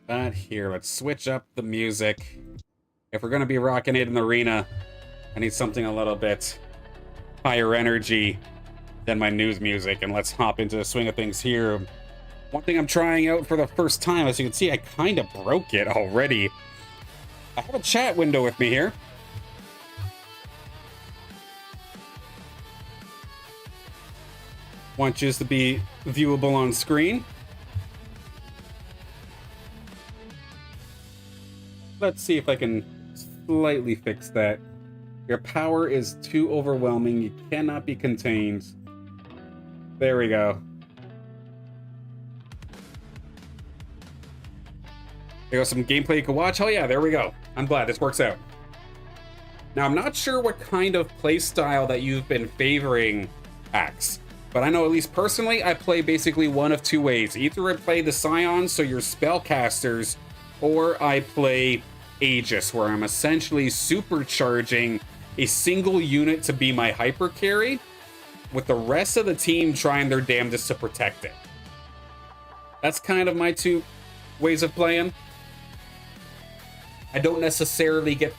But here, let's switch up the music. If we're going to be rocking it in the arena, I need something a little bit higher energy than my news music. And let's hop into the swing of things here. One thing I'm trying out for the first time, as you can see, I kind of broke it already. I have a chat window with me here. Want you to be viewable on screen. Let's see if I can slightly fix that. Your power is too overwhelming. You cannot be contained. There we go. There goes some gameplay you can watch. Oh yeah, there we go. I'm glad this works out. Now, I'm not sure what kind of play style that you've been favoring, Axe. But I know, at least personally, I play basically one of two ways. Either I play the Scions, so your spellcasters, or I play Aegis, where I'm essentially supercharging a single unit to be my hyper carry, with the rest of the team trying their damnedest to protect it. That's kind of my two ways of playing. I don't necessarily get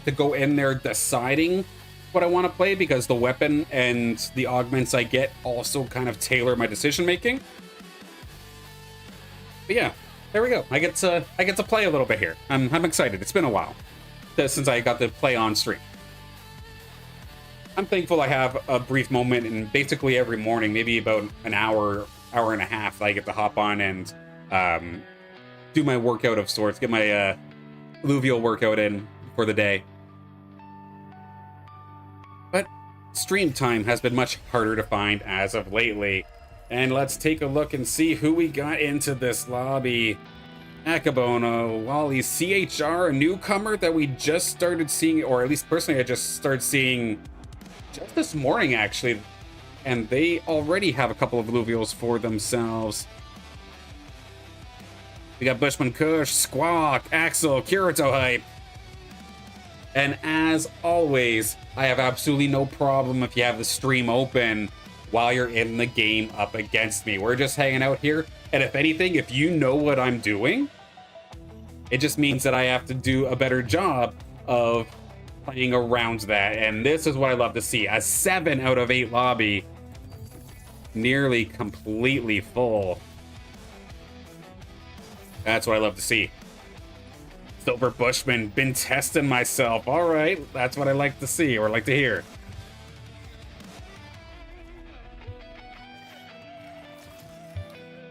to go in there deciding what I want to play, because the weapon and the augments I get also kind of tailor my decision making. But yeah, there we go. I get to play a little bit here. I'm excited. It's been a while since I got to play on stream. I'm thankful I have a brief moment, and basically every morning, maybe about an hour and a half, I get to hop on and do my workout of sorts, get my Illuvial workout in for the day. But stream time has been much harder to find as of lately. And let's take a look and see who we got into this lobby. Akabono, Wally, CHR, a newcomer that we just started seeing, or at least personally I just started seeing just this morning actually. And they already have a couple of Illuvials for themselves. We got Bushman Kush, Squawk, Axel, Kirito Hype. And as always, I have absolutely no problem if you have the stream open while you're in the game up against me. We're just hanging out here. And if anything, if you know what I'm doing, it just means that I have to do a better job of playing around that. And this is what I love to see. A 7 out of 8 lobby. Nearly completely full. That's what I love to see. Silver Bushman, been testing myself. All right, that's what I like to see, or like to hear.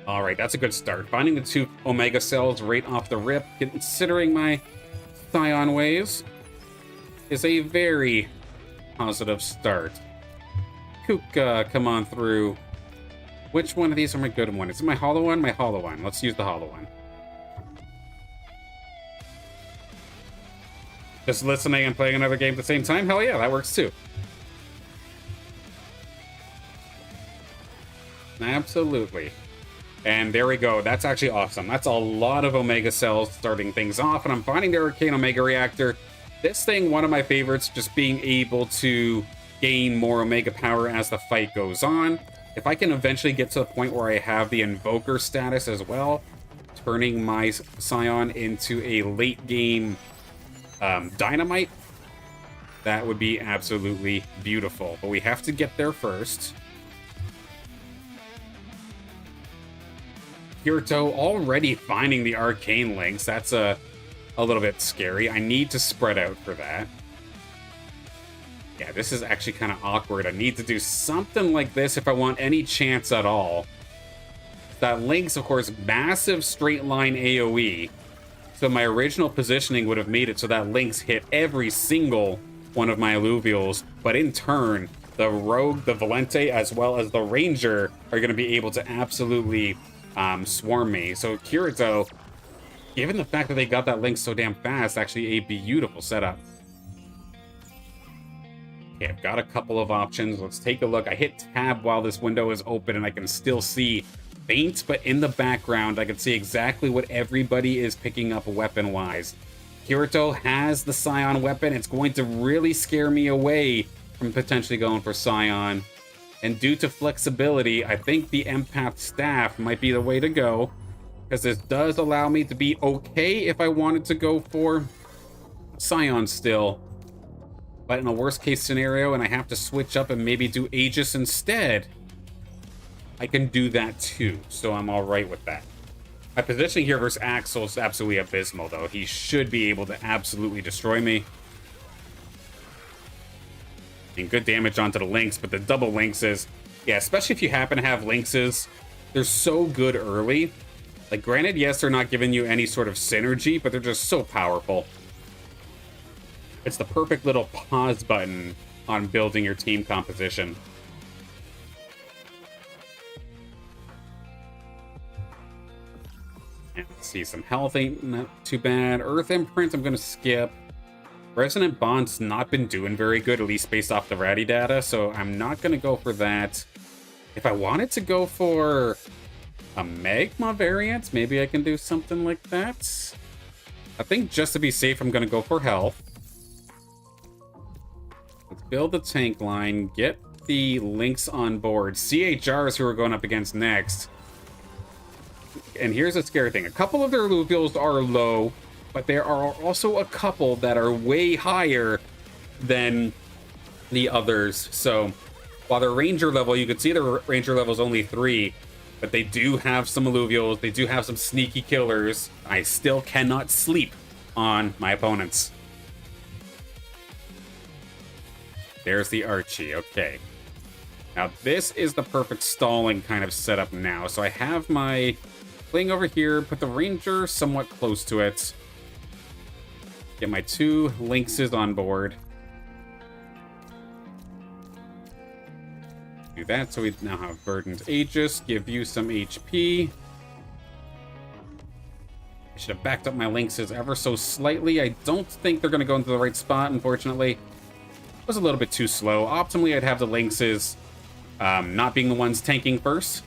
All right, that's a good start. Finding the 2 Omega cells right off the rip, considering my Scion waves, is a very positive start. Kuka, come on through. Which one of these are my good one? Is it my hollow one? My hollow one. Let's use the hollow one. Just listening and playing another game at the same time? Hell yeah, that works too. Absolutely. And there we go. That's actually awesome. That's a lot of Omega cells starting things off, and I'm finding the Arcane Omega Reactor. This thing, one of my favorites, just being able to gain more Omega power as the fight goes on. If I can eventually get to the point where I have the Invoker status as well, turning my Scion into a late game Dynamite, that would be absolutely beautiful. But we have to get there first. Kirito already finding the arcane links. That's a little bit scary. I need to spread out for that. Yeah, this is actually kind of awkward. I need to do something like this if I want any chance at all. That links, of course, massive straight line AoE. So my original positioning would have made it so that links hit every single one of my Illuvials, but in turn, the Rogue, the Valente, as well as the Ranger are going to be able to absolutely swarm me. So Kirito, given the fact that they got that link so damn fast, actually a beautiful setup. Okay, I've got a couple of options. Let's take a look. I hit tab while this window is open and I can still see faint, but in the background I can see exactly what everybody is picking up weapon-wise. Kirito has the Scion weapon. It's going to really scare me away from potentially going for Scion. And due to flexibility, I think the Empath Staff might be the way to go, because this does allow me to be okay if I wanted to go for Scion still. But in a worst case scenario, and I have to switch up and maybe do Aegis instead, I can do that too, so I'm alright with that. My positioning here versus Axel is absolutely abysmal, though. He should be able to absolutely destroy me. And good damage onto the links, but the double links is, yeah, especially if you happen to have linkses, they're so good early. Like, granted, yes, they're not giving you any sort of synergy, but they're just so powerful. It's the perfect little pause button on building your team composition. And let's see, some health ain't not too bad. Earth Imprint, I'm going to skip. Resonant Bond's not been doing very good, at least based off the Ratty data, so I'm not going to go for that. If I wanted to go for a Magma variant, maybe I can do something like that. I think just to be safe, I'm going to go for health. Let's build the tank line, get the links on board. CHRs who we're going up against next. And here's a scary thing. A couple of their Illuvials are low, but there are also a couple that are way higher than the others. So while their Ranger level, you can see their Ranger level is only 3, but they do have some Illuvials. They do have some sneaky killers. I still cannot sleep on my opponents. There's the Archie. Okay. Now this is the perfect stalling kind of setup now. So I have my thing over here, put the Ranger somewhat close to it. Get my 2 Lynxes on board. Do that so we now have Burdened Aegis. Give you some HP. I should have backed up my Lynxes ever so slightly. I don't think they're going to go into the right spot, unfortunately. It was a little bit too slow. Optimally, I'd have the Lynxes not being the ones tanking first.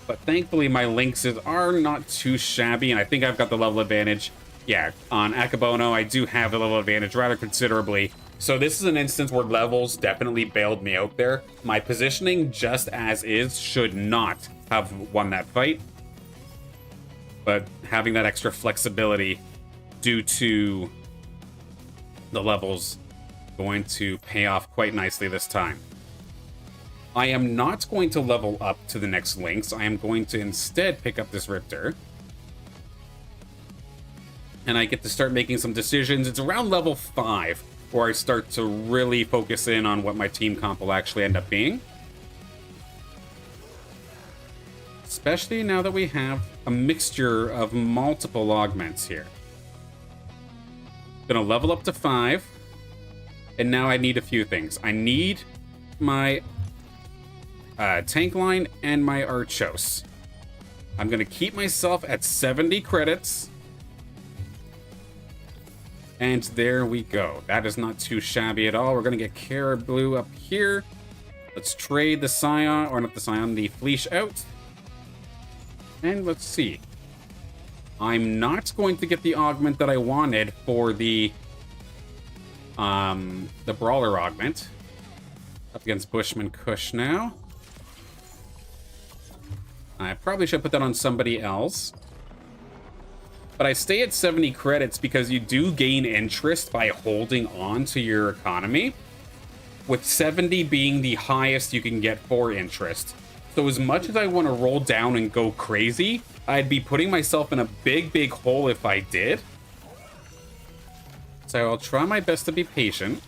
But thankfully, my Lynxes are not too shabby, and I think I've got the level advantage. Yeah, on Akabono, I do have the level advantage rather considerably. So this is an instance where levels definitely bailed me out there. My positioning, just as is, should not have won that fight. But having that extra flexibility due to the levels going to pay off quite nicely this time. I am not going to level up to the next links. I am going to instead pick up this Riptor. And I get to start making some decisions. It's around level 5 where I start to really focus in on what my team comp will actually end up being. Especially now that we have a mixture of multiple augments here. Gonna level up to 5. And now I need a few things. I need my tank line and my Archos. I'm gonna keep myself at 70 credits. And there we go. That is not too shabby at all. We're going to get Caribou up here. Let's trade the Scion, or not the Scion, the Fleesh out. And let's see. I'm not going to get the augment that I wanted for the Brawler augment. Up against Bushman Kush now. I probably should put that on somebody else. But I stay at 70 credits because you do gain interest by holding on to your economy, with 70 being the highest you can get for interest. So as much as I want to roll down and go crazy, I'd be putting myself in a big hole if I did. So I'll try my best to be patient.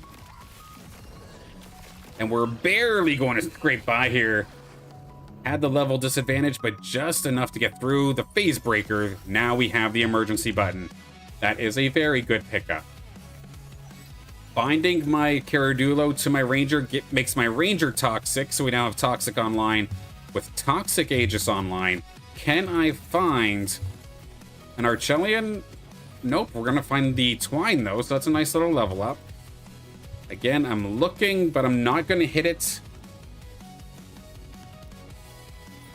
And we're barely going to scrape by here. Had the level disadvantage, but just enough to get through the phase breaker. Now we have the emergency button. That is a very good pickup. Binding my Caradulo to my Ranger makes my Ranger toxic, so we now have Toxic online. With Toxic Aegis online, can I find an Archelion? Nope, we're gonna find the Twine though, so that's a nice little level up. Again, I'm looking, but I'm not gonna hit it.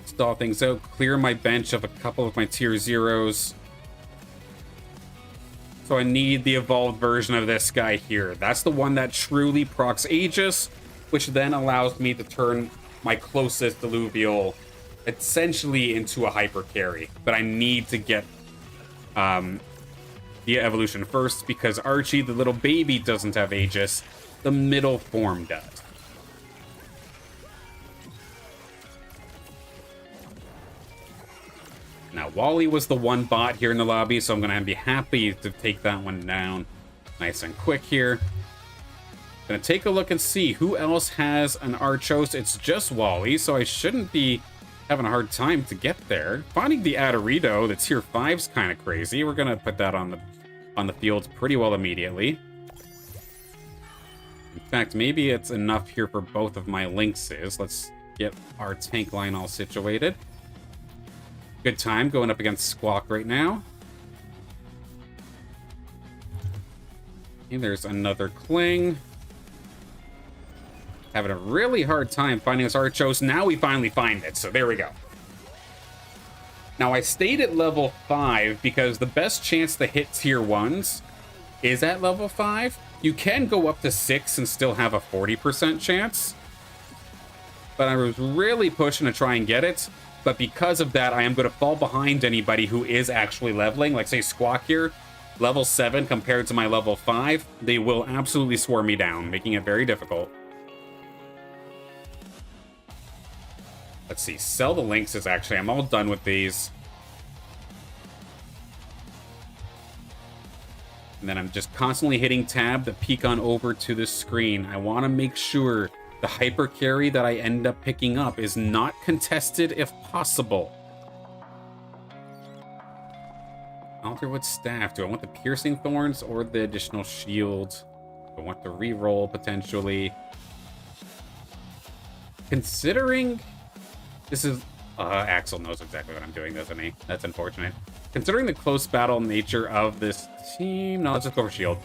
Stall things out, clear my bench of a couple of my tier 0s. So I need the evolved version of this guy here. That's the one that truly procs Aegis, which then allows me to turn my closest Illuvial essentially into a hyper carry. But I need to get the evolution first because Archie, the little baby, doesn't have Aegis. The middle form does. Now, Wally was the one bot here in the lobby, so I'm going to be happy to take that one down nice and quick here. Going to take a look and see who else has an Archos. It's just Wally, so I shouldn't be having a hard time to get there. Finding the Adorito, the tier 5's kind of crazy. We're going to put that on the field pretty well immediately. In fact, maybe it's enough here for both of my Lynxes. Let's get our tank line all situated. Good time going up against Squawk right now. And there's another Kling. Having a really hard time finding this Archos. Now we finally find it, so there we go. Now I stayed at level 5 because the best chance to hit tier 1s is at level 5. You can go up to 6 and still have a 40% chance. But I was really pushing to try and get it. But because of that, I am going to fall behind anybody who is actually leveling. Like, say, Squawk here, level 7 compared to my level 5. They will absolutely swarm me down, making it very difficult. Let's see. Sell the Lynxes, actually. I'm all done with these. And then I'm just constantly hitting tab to peek on over to the screen. I want to make sure the hyper carry that I end up picking up is not contested if possible. Alderwood Staff. Do I want the Piercing Thorns or the additional shield? Do I want the reroll potentially? Considering this is... Axel knows exactly what I'm doing, doesn't he? That's unfortunate. Considering the close battle nature of this team... No, let's just go for shield.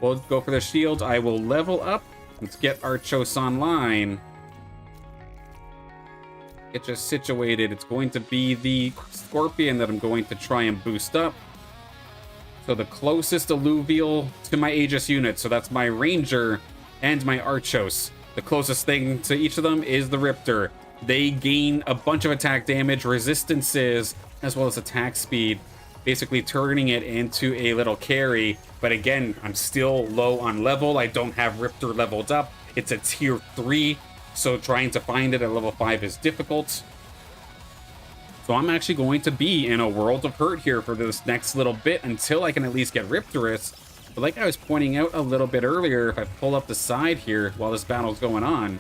We'll go for the shield. I will level up. Let's get Archos online. Get just situated. It's going to be the Scorpion that I'm going to try and boost up. So the closest Illuvial to my Aegis unit. So that's my Ranger and my Archos. The closest thing to each of them is the Riptor. They gain a bunch of attack damage, resistances, as well as attack speed. Basically turning it into a little carry. But again, I'm still low on level. I don't have Riptor leveled up. It's a tier 3, so trying to find it at level 5 is difficult. So I'm actually going to be in a world of hurt here for this next little bit until I can at least get Riptorus. But like I was pointing out a little bit earlier, if I pull up the side here while this battle's going on,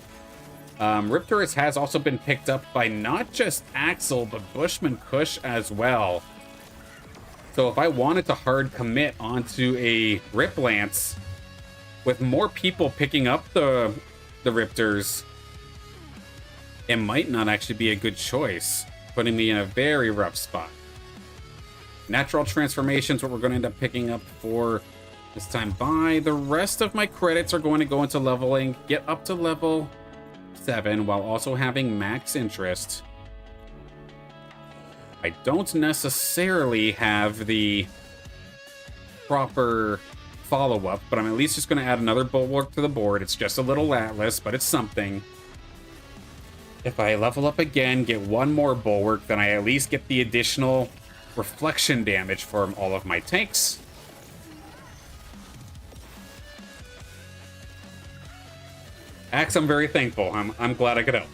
Riptorus has also been picked up by not just Axel, but Bushman Kush as well. So if I wanted to hard commit onto a Rip Lance, with more people picking up the Riptors, it might not actually be a good choice, putting me in a very rough spot. Natural Transformation's what we're going to end up picking up for this time by. The rest of my credits are going to go into leveling, get up to level 7 while also having max interest. I don't necessarily have the proper follow-up, but I'm at least just going to add another bulwark to the board. It's just a little atlas, but it's something. If I level up again, get one more bulwark, then I at least get the additional reflection damage from all of my tanks. Axe, I'm very thankful. I'm glad I could help.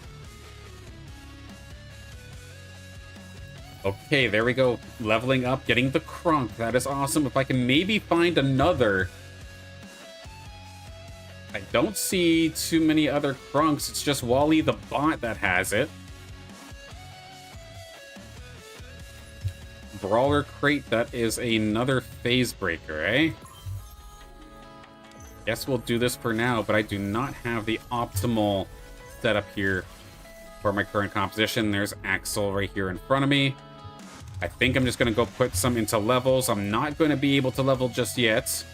Okay, there we go. Leveling up, getting the crunk. That is awesome. If I can maybe find another. I don't see too many other crunks. It's just Wally the bot that has it. Brawler crate, that is another phase breaker, eh? Guess we'll do this for now, but I do not have the optimal setup here for my current composition. There's Axel right here in front of me. I think I'm just going to go put some into levels. I'm not going to be able to level just yet.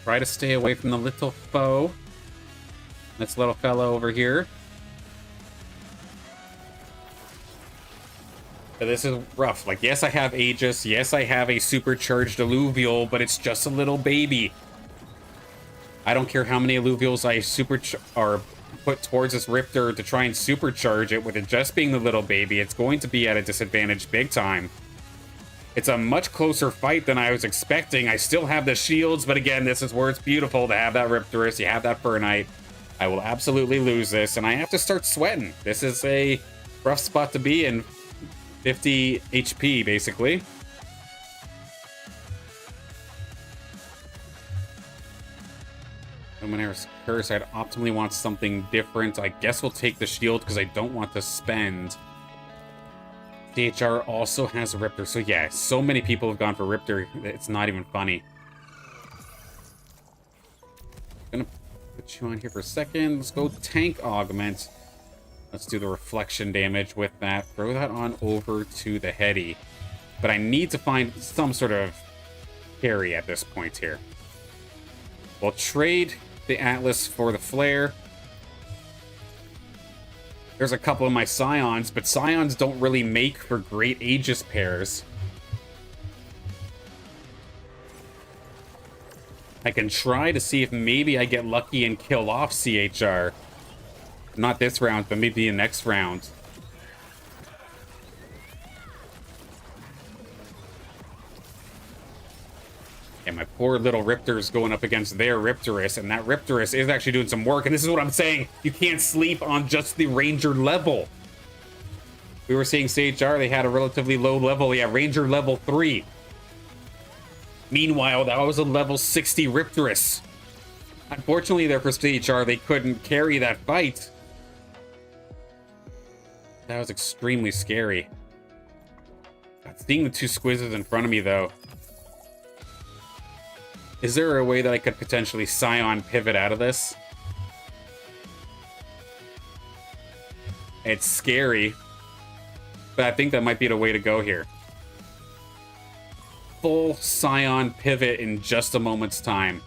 Try to stay away from the little foe. This little fellow over here. This is rough. Like, yes, I have Aegis. Yes, I have a supercharged Illuvial, but it's just a little baby. I don't care how many Illuvials I put towards this Riptor to try and supercharge it, with it just being the little baby. It's going to be at a disadvantage big time. It's a much closer fight than I was expecting. I still have the shields, but again, this is where it's beautiful to have that Riptorus. You have that Fernite. I will absolutely lose this, and I have to start sweating. This is a rough spot to be in. 50 HP, basically. Luminaris Curse, I'd optimally want something different. I guess we'll take the shield because I don't want to spend. DHR also has a Riptor, so yeah, so many people have gone for Riptor, it's not even funny. I'm gonna put you on here for a second. Let's go Tank Augment. Let's do the reflection damage with that. Throw that on over to the Heady. But I need to find some sort of carry at this point here. We'll trade the Atlas for the Flare. There's a couple of my Scions, but Scions don't really make for great Aegis pairs. I can try to see if maybe I get lucky and kill off CHR. Not this round, but maybe the next round. And my poor little Riptor's going up against their Riptorus, and that Riptorus is actually doing some work, and this is what I'm saying. You can't sleep on just the Ranger level. We were seeing CHR, they had a relatively low level. Yeah, Ranger level 3. Meanwhile, that was a level 60 Riptorus. Unfortunately, there for CHR, they couldn't carry that fight. That was extremely scary. Seeing the two squizzes in front of me, though. Is there a way that I could potentially Scion pivot out of this? It's scary, but I think that might be the way to go here. Full Scion pivot in just a moment's time.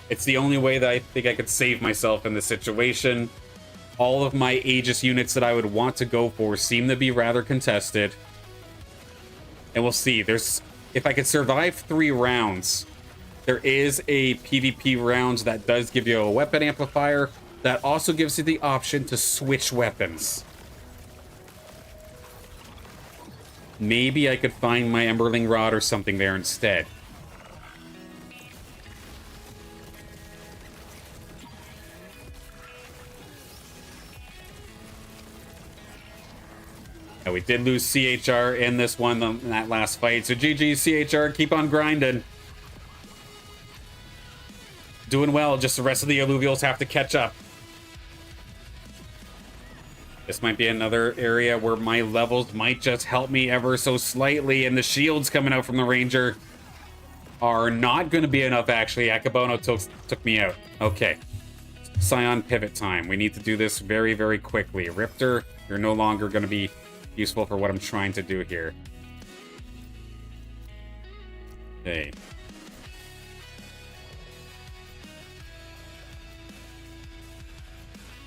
It's the only way that I think I could save myself in this situation. All of my Aegis units that I would want to go for seem to be rather contested. And we'll see. If I could survive 3 rounds, there is a PvP round that does give you a weapon amplifier that also gives you the option to switch weapons. Maybe I could find my Emberling Rod or something there instead. Now, we did lose CHR in this one, in that last fight. So GG, CHR, keep on grinding. Doing well, just the rest of the Illuvials have to catch up. This might be another area where my levels might just help me ever so slightly, and the shields coming out from the Ranger are not going to be enough, actually. Akabono took me out. Okay. Scion pivot time. We need to do this very, very quickly. Riptor, you're no longer going to be useful for what I'm trying to do here. Okay.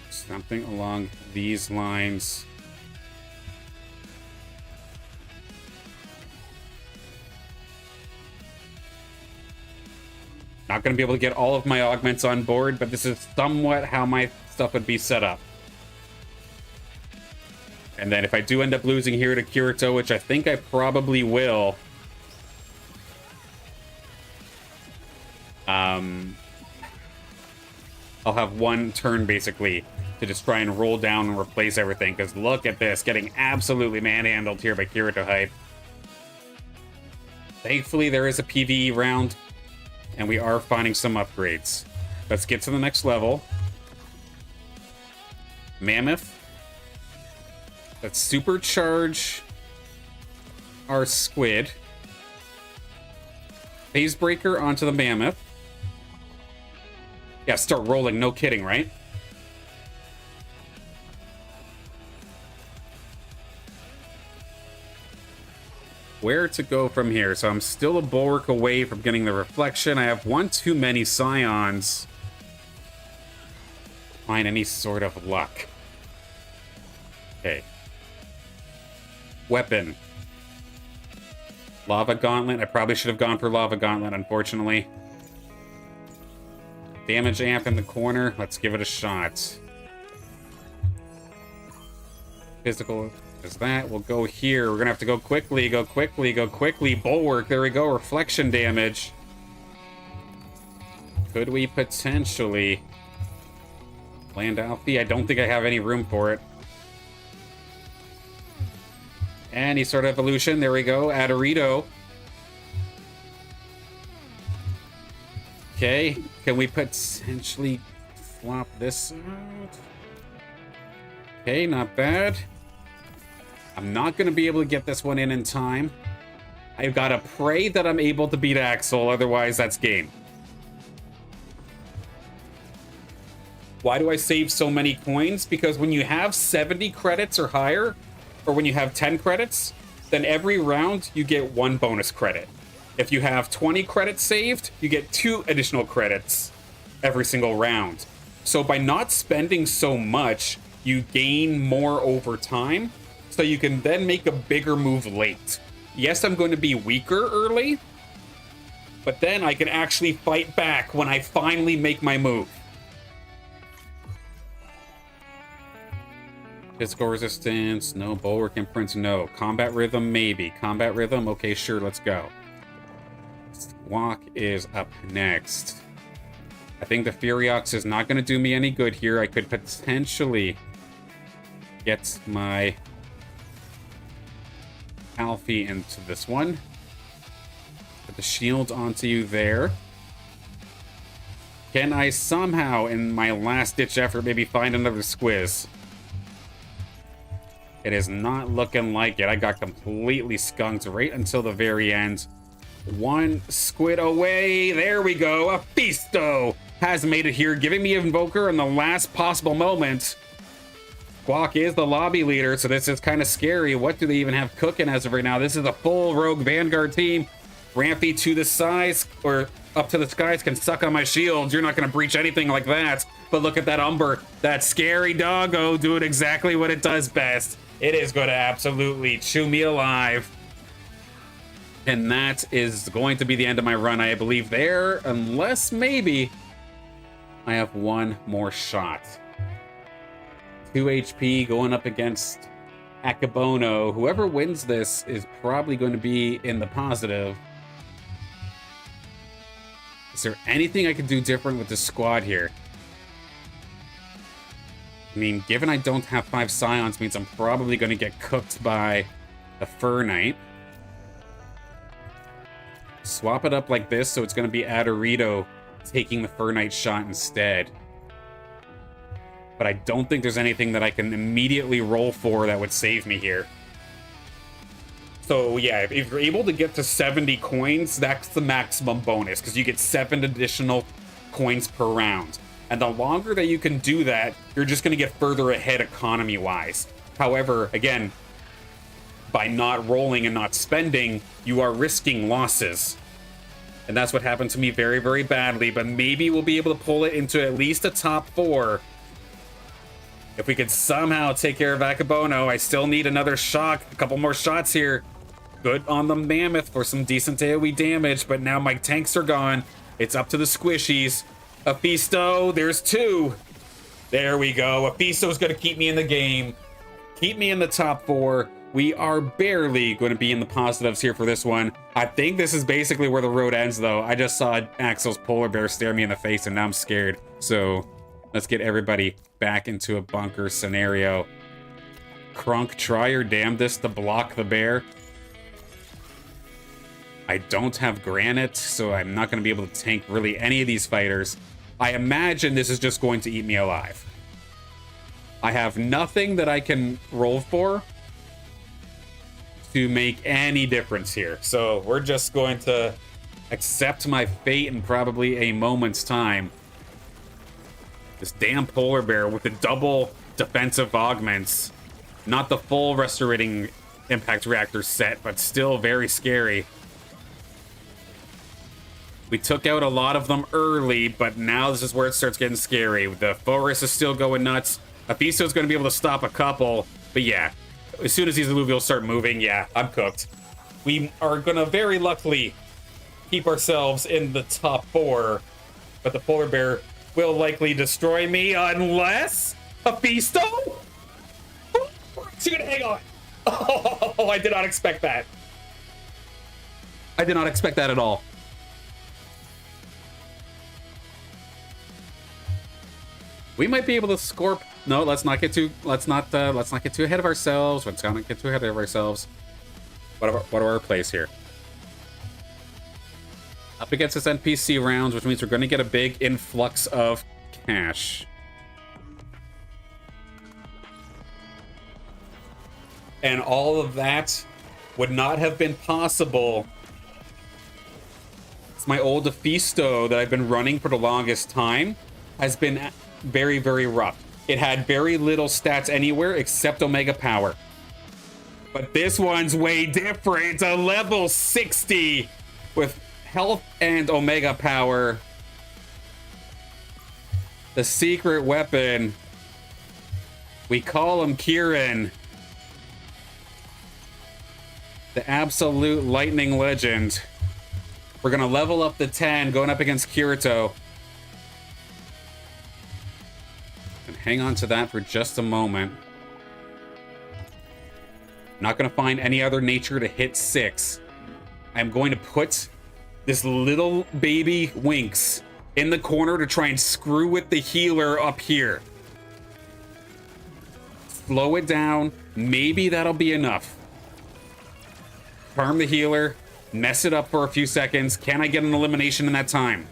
Something along these lines. Not going to be able to get all of my augments on board, but this is somewhat how my stuff would be set up. And then if I do end up losing here to Kirito, which I think I probably will, I'll have one turn basically to just try and roll down and replace everything, because look at this, getting absolutely manhandled here by Kirito Hype. Thankfully, there is a PvE round, and we are finding some upgrades. Let's get to the next level. Mammoth. Let's supercharge our squid. Phase breaker onto the mammoth. Yeah, start rolling, no kidding, right? Where to go from here? So I'm still a bulwark away from getting the reflection. I have one too many scions. Find any sort of luck. Okay. Weapon. Lava Gauntlet. I probably should have gone for Lava Gauntlet, unfortunately. Damage amp in the corner. Let's give it a shot. Physical is that. We'll go here. We're gonna have to go quickly, go quickly, go quickly. Bulwark. There we go. Reflection damage. Could we potentially land Alfie? I don't think I have any room for it. Any sort of evolution. There we go. Adorito. Okay. Can we potentially flop this out? Okay, not bad. I'm not going to be able to get this one in time. I've got to pray that I'm able to beat Axel, otherwise that's game. Why do I save so many coins? Because when you have 70 credits or higher, or when you have 10 credits, then every round you get 1 bonus credit. If you have 20 credits saved, you get 2 additional credits every single round. So by not spending so much, you gain more over time, so you can then make a bigger move late. Yes, I'm going to be weaker early, but then I can actually fight back when I finally make my move. Physical resistance, no. Bulwark imprints, no. Combat rhythm, maybe. Combat rhythm, okay, sure, let's go. Walk is up next. I think the Furiox is not going to do me any good here. I could potentially get my Alfie into this one. Put the shield onto you there. Can I somehow, in my last-ditch effort, maybe find another squiz? It is not looking like it. I got completely skunked right until the very end. One squid away. There we go. A Fisto has made it here, giving me Invoker in the last possible moment. Squawk is the lobby leader, so this is kind of scary. What do they even have cooking as of right now? This is a full Rogue Vanguard team. Rampy to the size, or up to the skies, can suck on my shields. You're not going to breach anything like that. But look at that Umber. That scary doggo doing exactly what it does best. It is going to absolutely chew me alive. And that is going to be the end of my run, I believe, there. Unless maybe I have one more shot. 2 HP going up against Akabono. Whoever wins this is probably going to be in the positive. Is there anything I can do different with this squad here? I mean, given I don't have 5 Scions, means I'm probably going to get cooked by the Fur Knight. Swap it up like this, so it's going to be Adorito taking the Fur Knight shot instead. But I don't think there's anything that I can immediately roll for that would save me here. So yeah, if you're able to get to 70 coins, that's the maximum bonus, because you get 7 additional coins per round. And the longer that you can do that, you're just going to get further ahead economy-wise. However, again, by not rolling and not spending, you are risking losses. And that's what happened to me very, very badly. But maybe we'll be able to pull it into at least a top 4. If we could somehow take care of Akabono, I still need another shock. A couple more shots here. Good on the Mammoth for some decent AoE damage, but now my tanks are gone. It's up to the squishies. Aphisto, there's 2. There we go. Aphisto's going to keep me in the game. Keep me in the top 4. We are barely going to be in the positives here for this one. I think this is basically where the road ends, though. I just saw Axel's polar bear stare me in the face, and now I'm scared. So let's get everybody back into a bunker scenario. Krunk, try your damnedest to block the bear. I don't have granite, so I'm not going to be able to tank really any of these fighters. I imagine this is just going to eat me alive. I have nothing that I can roll for to make any difference here. So we're just going to accept my fate in probably a moment's time. This damn polar bear with the double defensive augments. Not the full restorating impact reactor set, but still very scary. We took out a lot of them early, but now this is where it starts getting scary. The forest is still going nuts. Aphisto's going to be able to stop a couple, but yeah, as soon as these Illuvials start moving, yeah, I'm cooked. We are going to very luckily keep ourselves in the top 4, but the polar bear will likely destroy me unless Aphisto? Is he going to hang on? Oh, I did not expect that. I did not expect that at all. We might be able to scorp. No, let's not get too. Let's not get too ahead of ourselves. Let's not get too ahead of ourselves. What are our plays here? Up against this NPC rounds, which means we're going to get a big influx of cash. And all of that would not have been possible. It's my old Aphisto that I've been running for the longest time has been very, very rough. It had very little stats anywhere except Omega Power. But this one's way different. A level 60 with health and Omega Power. The secret weapon. We call him Kieran. The absolute lightning legend. We're gonna level up the 10 going up against Kirito. And hang on to that for just a moment. Not gonna find any other nature to hit 6. I'm going to put this little baby Winx in the corner to try and screw with the healer up here. Slow it down. Maybe that'll be enough. Harm the healer. Mess it up for a few seconds. Can I get an elimination in that time?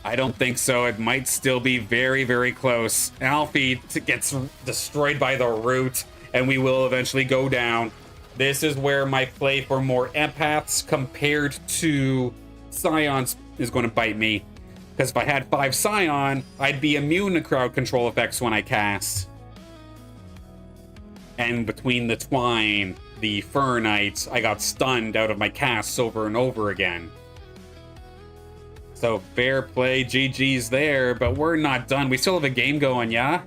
I don't think so. It might still be very, very close. Alfie gets destroyed by the root, and we will eventually go down. This is where my play for more empaths compared to Scions is going to bite me. Because if I had 5 Scion, I'd be immune to crowd control effects when I cast. And between the Twine, the Fernites, I got stunned out of my casts over and over again. So fair play, GG's there, but we're not done. We still have a game going, yeah?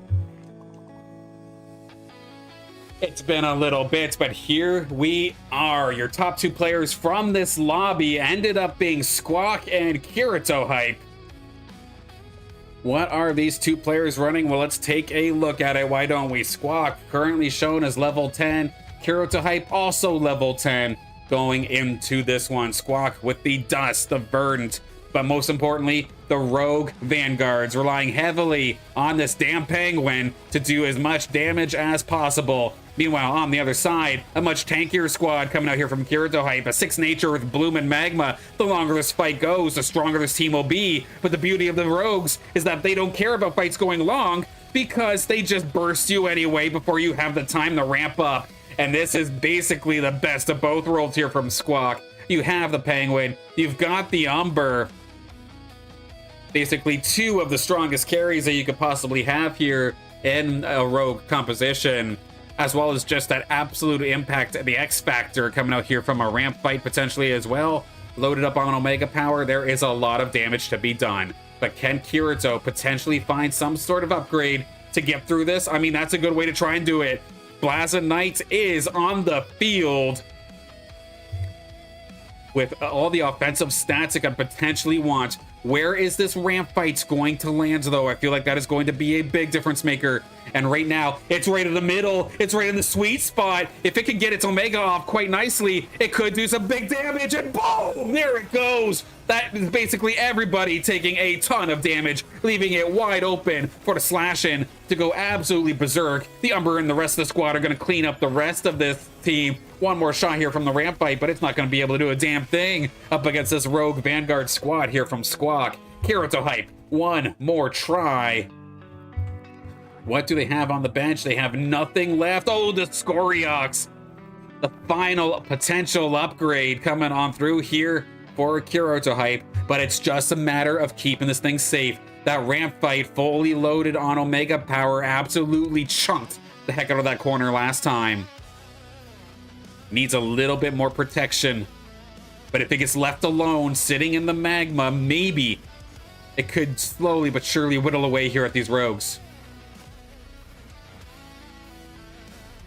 It's been a little bit, but here we are. Your top 2 players from this lobby ended up being Squawk and Kirito Hype. What are these 2 players running? Well, let's take a look at it. Why don't we? Squawk, currently shown as level 10. Kirito Hype, also level 10, going into this one. Squawk with the Dust, the Verdant, but most importantly, the Rogue Vanguards, relying heavily on this damn Penguin to do as much damage as possible. Meanwhile, on the other side, a much tankier squad coming out here from Kirito Hype, a 6 nature with Bloom and Magma. The longer this fight goes, the stronger this team will be. But the beauty of the Rogues is that they don't care about fights going long because they just burst you anyway before you have the time to ramp up. And this is basically the best of both worlds here from Squawk. You have the Penguin, you've got the Umber. Basically 2 of the strongest carries that you could possibly have here in a Rogue composition, as well as just that absolute impact, the X Factor coming out here from a ramp fight potentially as well. loaded up on Omega Power, there is a lot of damage to be done. But can Kirito potentially find some sort of upgrade to get through this? I mean, that's a good way to try and do it. Plaza Knight is on the field with all the offensive stats it can potentially want. Where is this ramp fight going to land, though? I feel like that is going to be a big difference maker. And right now, it's right in the middle. It's right in the sweet spot. If it can get its Omega off quite nicely, it could do some big damage, and boom! There it goes! That is basically everybody taking a ton of damage, leaving it wide open for the Slash-In to go absolutely berserk. The Umber and the rest of the squad are going to clean up the rest of this team. One more shot here from the ramp fight, but it's not going to be able to do a damn thing up against this rogue Vanguard squad here from Squawk. Kirito hype, one more try. What do they have on the bench? They have nothing left. Oh, the Scoriox. The final potential upgrade coming on through here for Kirito hype, but it's just a matter of keeping this thing safe. That ramp fight fully loaded on Omega Power absolutely chunked the heck out of that corner last time. Needs a little bit more protection, but if it gets left alone sitting in the magma, maybe it could slowly but surely whittle away here at these rogues.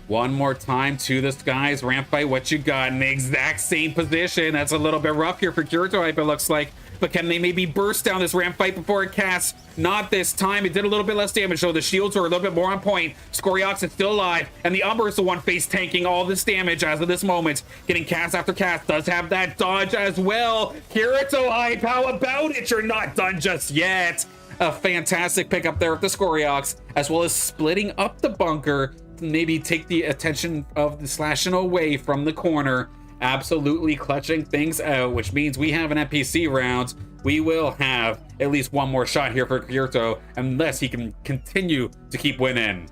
One more time to this guy's ramp fight. What you got in the exact same position? That's a little bit rough here for Kirito hype, it looks like. But can they maybe burst down this ramp fight before it casts? Not this time. It did a little bit less damage, so the shields were a little bit more on point. Scoriox is still alive, and the Umber is the one face tanking all this damage as of this moment. Getting cast after cast, does have that dodge as well. Kirito hype, how about it? You're not done just yet. A fantastic pickup there with the Scoriox, as well as splitting up the bunker to maybe take the attention of the Slash-In away from the corner. Absolutely clutching things out, which means we have an NPC round. We will have at least one more shot here for Kirito, unless he can continue to keep winning.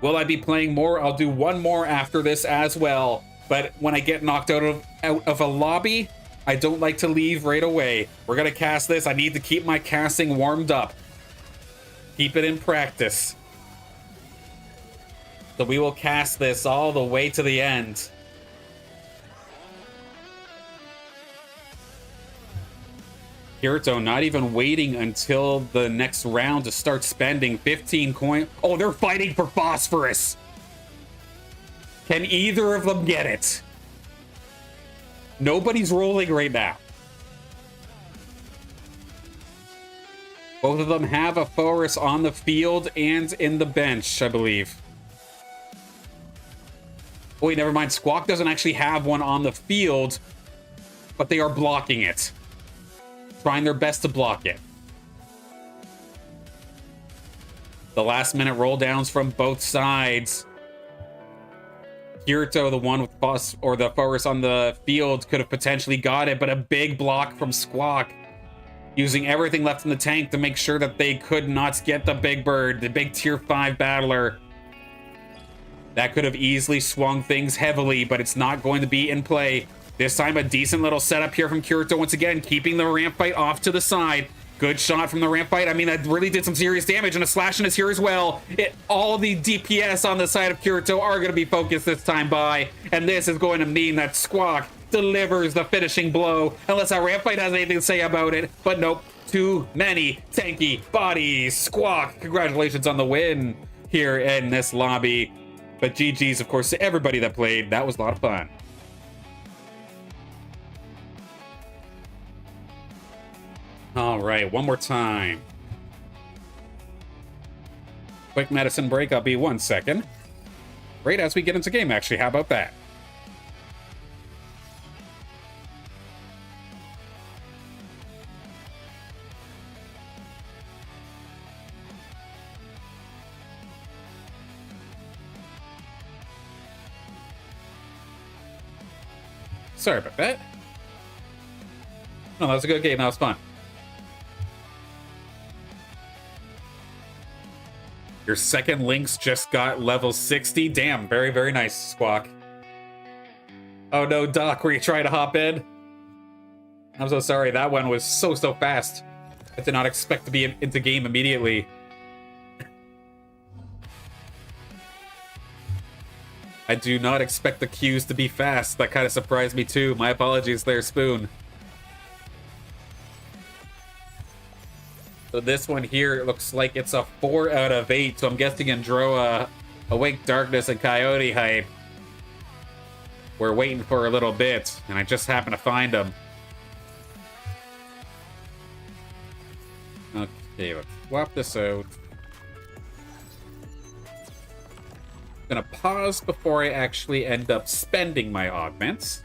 Will I be playing more? I'll do one more after this as well. But when I get knocked out of a lobby, I don't like to leave right away. We're gonna cast this. I need to keep my casting warmed up. Keep it in practice. So we will cast this all the way to the end. Kirito not even waiting until the next round to start spending 15 coin. Oh, they're fighting for phosphorus. Can either of them get it? Nobody's rolling right now. Both of them have a Forest on the field and in the bench, I believe. Oh, wait, never mind. Squawk doesn't actually have one on the field, but they are blocking it. Trying their best to block it. The last minute roll downs from both sides. Kirito, the one with the Forest on the field, could have potentially got it, but a big block from Squawk, using everything left in the tank to make sure that they could not get the big bird, the big tier 5 battler. That could have easily swung things heavily, but it's not going to be in play. This time, a decent little setup here from Kirito once again, keeping the ramp fight off to the side. Good shot from the ramp fight. I mean, that really did some serious damage, and a Slash-In is here as well. All the DPS on the side of Kirito are going to be focused this time by, and this is going to mean that Squawk delivers the finishing blow, unless our ramp fight has anything to say about it. But nope, too many tanky bodies. Squawk, congratulations on the win here in this lobby. But GG's, of course, to everybody that played. That was a lot of fun. All right, one more time. Quick medicine break. I'll be 1 second. Right as we get into game, actually. How about that? Sorry about that. No, that was a good game. That was fun. Your second Lynx just got level 60. Damn, very, very nice, Squawk. Oh no, Doc, were you trying to hop in? I'm so sorry, that one was so fast. I did not expect to be into game immediately. I do not expect the queues to be fast. That kind of surprised me too. My apologies there, Spoon. So this one here, it looks like it's a 4 out of 8. So I'm guessing Androa, Awake Darkness, and Coyote Hype. We're waiting for a little bit, and I just happened to find them. Okay, let's swap this out. Gonna pause before I actually end up spending my augments.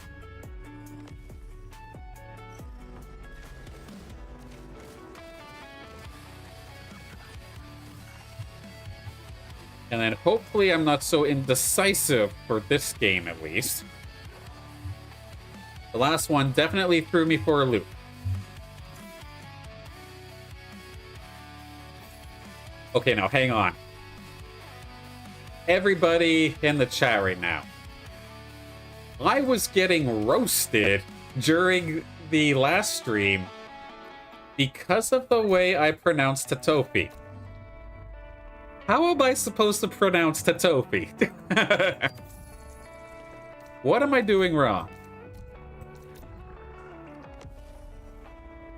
And then hopefully I'm not so indecisive for this game, at least. The last one definitely threw me for a loop. Okay, now hang on. Everybody in the chat right now. I was getting roasted during the last stream because of the way I pronounced Tatofi. How am I supposed to pronounce Tatofi? What am I doing wrong?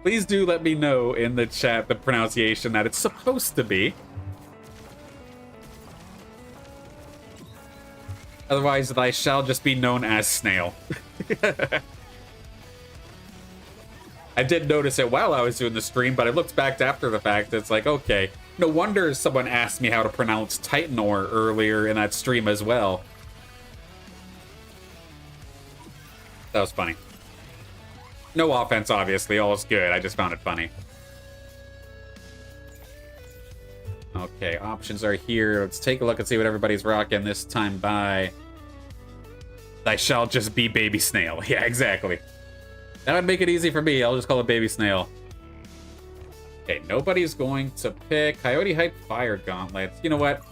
Please do let me know in the chat the pronunciation that it's supposed to be. Otherwise, I shall just be known as Snail. I did notice it while I was doing the stream, but I looked back after the fact. It's like, okay, no wonder someone asked me how to pronounce Titanor earlier in that stream as well. That was funny. No offense, obviously. All is good. I just found it funny. Okay, options are here. Let's take a look and see what everybody's rocking this time by. I shall just be Baby Snail. Yeah, exactly. That would make it easy for me. I'll just call it Baby Snail. Okay, nobody's going to pick Coyote Hype Fire Gauntlets. You know what?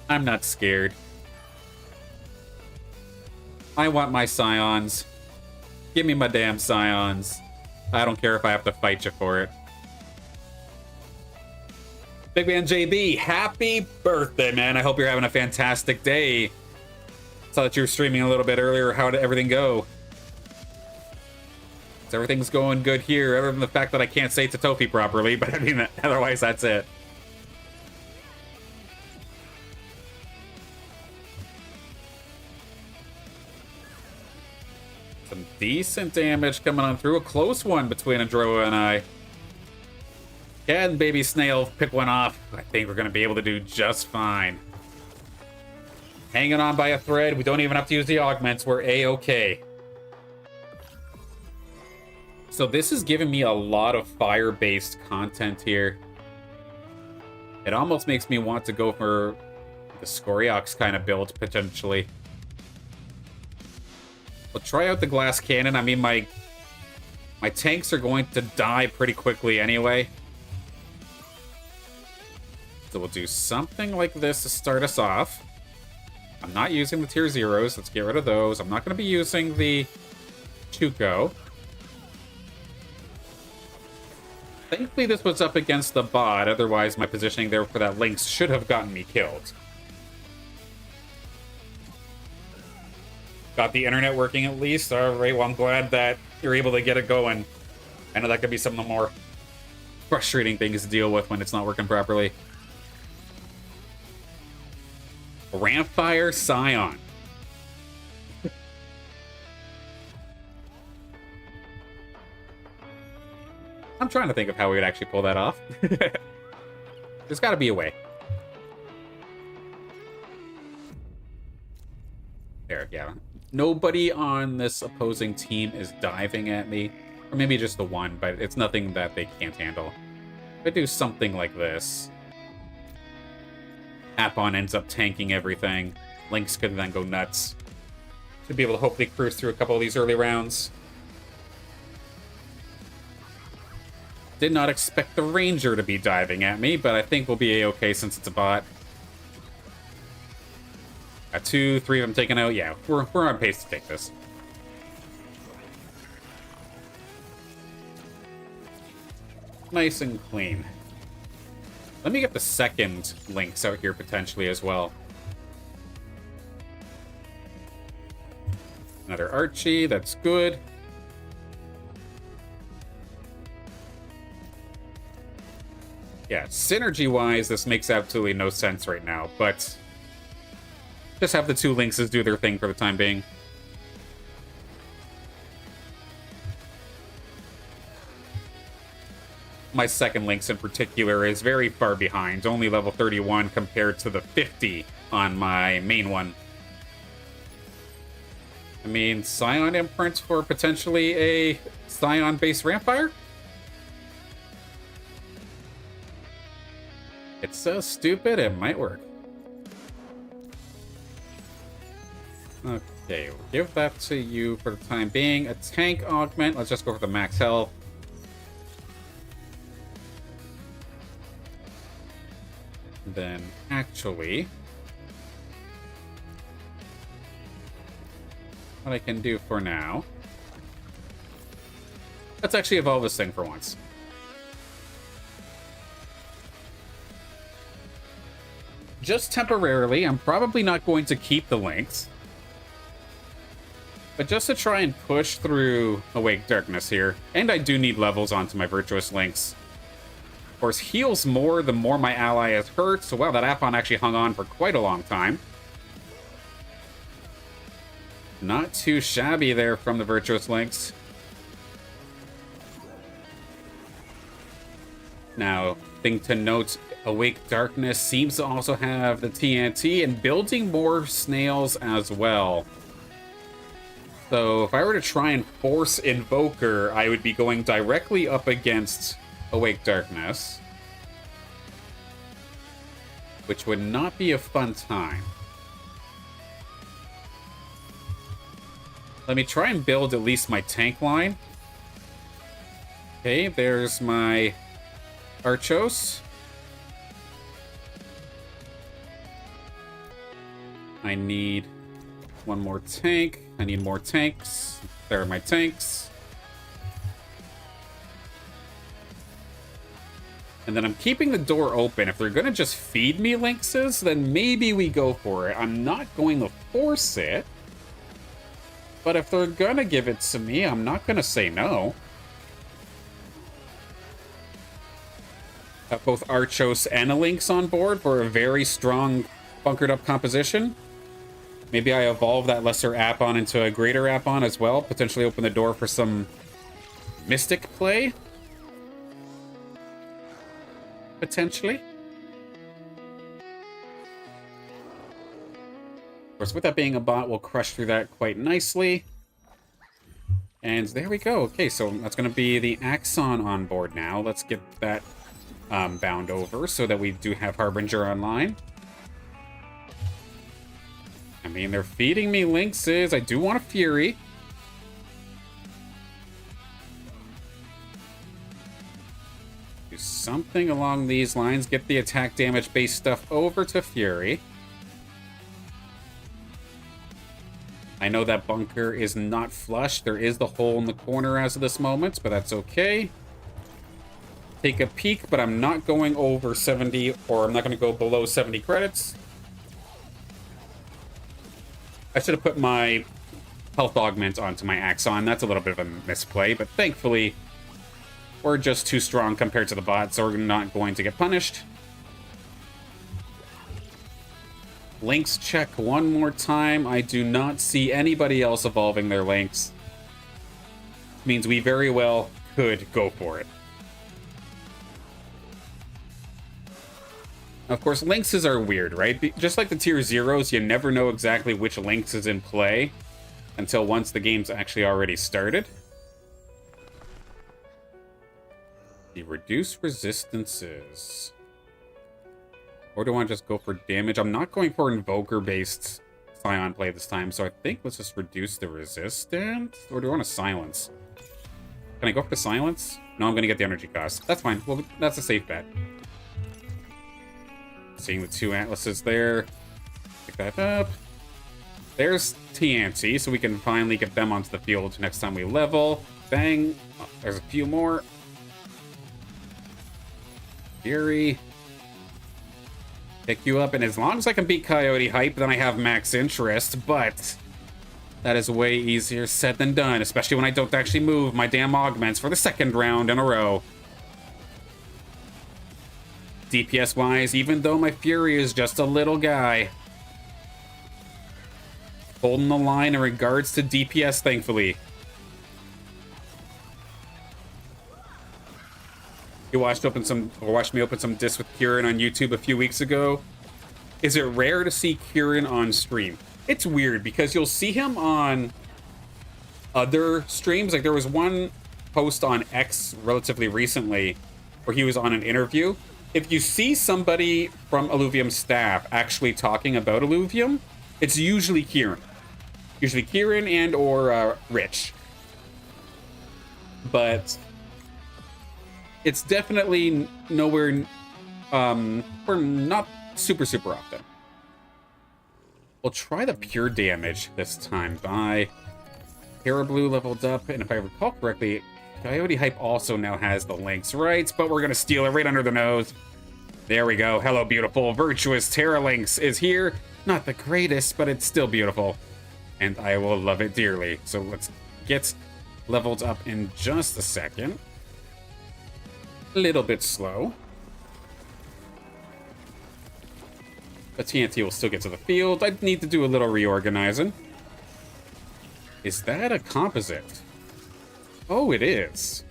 I'm not scared. I want my Scions. Give me my damn Scions. I don't care if I have to fight you for it. Big Man JB, happy birthday, man. I hope you're having a fantastic day. Saw that you were streaming a little bit earlier. How did everything go? So everything's going good here, other than the fact that I can't say Tatofi properly, but I mean, otherwise that's it. Some decent damage coming on through. A close one between Androa and I. Can Baby Snail pick one off? I think we're going to be able to do just fine. Hanging on by a thread. We don't even have to use the augments. We're A-okay. So this is giving me a lot of fire-based content here. It almost makes me want to go for the Scoriox kind of build, potentially. We'll try out the glass cannon. I mean, my tanks are going to die pretty quickly anyway. So we'll do something like this to start us off. I'm not using the tier 0s. Let's get rid of those. I'm not going to be using the Chuko. Thankfully, this was up against the bot. Otherwise, my positioning there for that Lynx should have gotten me killed. Got the internet working at least. All right, well, I'm glad that you're able to get it going. I know that could be some of the more frustrating things to deal with when it's not working properly. Rampfire Scion. I'm trying to think of how we would actually pull that off. There's got to be a way. There, yeah. Nobody on this opposing team is diving at me. Or maybe just the one, but it's nothing that they can't handle. If I do something like this, Apon ends up tanking everything. Lynx could then go nuts. Should be able to hopefully cruise through a couple of these early rounds. Did not expect the Ranger to be diving at me, but I think we'll be a-okay since it's a bot. Got 2, 3 of them taken out. Yeah, we're on pace to take this. Nice and clean. Let me get the second Lynx out here potentially as well. Another Archie, that's good. Yeah, synergy-wise, this makes absolutely no sense right now, but just have the two Lynxes do their thing for the time being. My second Lynx in particular is very far behind, only level 31 compared to the 50 on my main one. I mean, Scion Imprint for potentially a Scion-based Rampire? It's so stupid, it might work. Okay, we'll give that to you for the time being. A tank augment, let's just go for the max health. Then, actually, what I can do for now, let's actually evolve this thing for once. Just temporarily, I'm probably not going to keep the Lynx, but just to try and push through Awake Darkness here, and I do need levels onto my Virtuous Lynx. Of course, heals more the more my ally is hurt, so wow, that Apon actually hung on for quite a long time. Not too shabby there from the Virtuous Lynx. Now, thing to note, Awake Darkness seems to also have the TNT and building more snails as well. So if I were to try and force Invoker, I would be going directly up against Awake Darkness, which would not be a fun time. Let me try and build at least my tank line. Okay, there's my Archos. I need one more tank. I need more tanks. There are my tanks. And then I'm keeping the door open. If they're going to just feed me Lynxes, then maybe we go for it. I'm not going to force it. But if they're going to give it to me, I'm not going to say no. Have both Archos and a Lynx on board for a very strong bunkered up composition. Maybe I evolve that lesser Apon into a greater Apon as well. Potentially open the door for some Mystic play. Potentially. Of course, with that being a bot, we'll crush through that quite nicely. And there we go. Okay, so that's going to be the Axon on board now. Let's get that bound over so that we do have Harbinger online. I mean, they're feeding me Lynxes. I do want a Fury. Do something along these lines. Get the attack damage based stuff over to Fury. I know that bunker is not flush. There is the hole in the corner as of this moment, but that's okay. Take a peek, but I'm not going over 70, or I'm not going to go below 70 credits. I should have put my health augment onto my Axon. That's a little bit of a misplay, but thankfully, we're just too strong compared to the bot, so we're not going to get punished. Lynx check one more time. I do not see anybody else evolving their Lynx. Means we very well could go for it. Of course, Lynxes are weird, right? Just like the tier 0s, you never know exactly which Lynx is in play until once the game's actually already started. The reduced resistances. Or do I want to just go for damage? I'm not going for Invoker-based Scion play this time, so I think let's just reduce the resistance. Or do I want to silence? Can I go for the silence? No, I'm going to get the energy cost. That's fine. Well, that's a safe bet. Seeing the two Atlases there. Pick that up. There's TNT, so we can finally get them onto the field next time we level. Bang. Oh, there's a few more. Fury. Pick you up, and as long as I can beat Coyote Hype, then I have max interest, but That is way easier said than done, especially when I don't actually move my damn augments for the second round in a row. DPS-wise, even though my Fury is just a little guy. Holding the line in regards to DPS, thankfully. You watched me open some discs with Kieran on YouTube a few weeks ago. Is it rare to see Kieran on stream? It's weird because you'll see him on other streams. Like there was one post on X relatively recently where he was on an interview. If you see somebody from Illuvium staff actually talking about Illuvium, it's usually Kieran. Usually Kieran and or Rich. But it's definitely nowhere, or not super often. We'll try the pure damage this time by Blue leveled up, and if I recall correctly, Coyote Hype also now has the links, right? But we're gonna steal it right under the nose. There we go. Hello, beautiful. Virtuous Terra Lynx is here. Not the greatest, but it's still beautiful. And I will love it dearly. So let's get leveled up in just a second. A little bit slow. The TNT will still get to the field. I need to do a little reorganizing. Is that a composite? Oh, it is.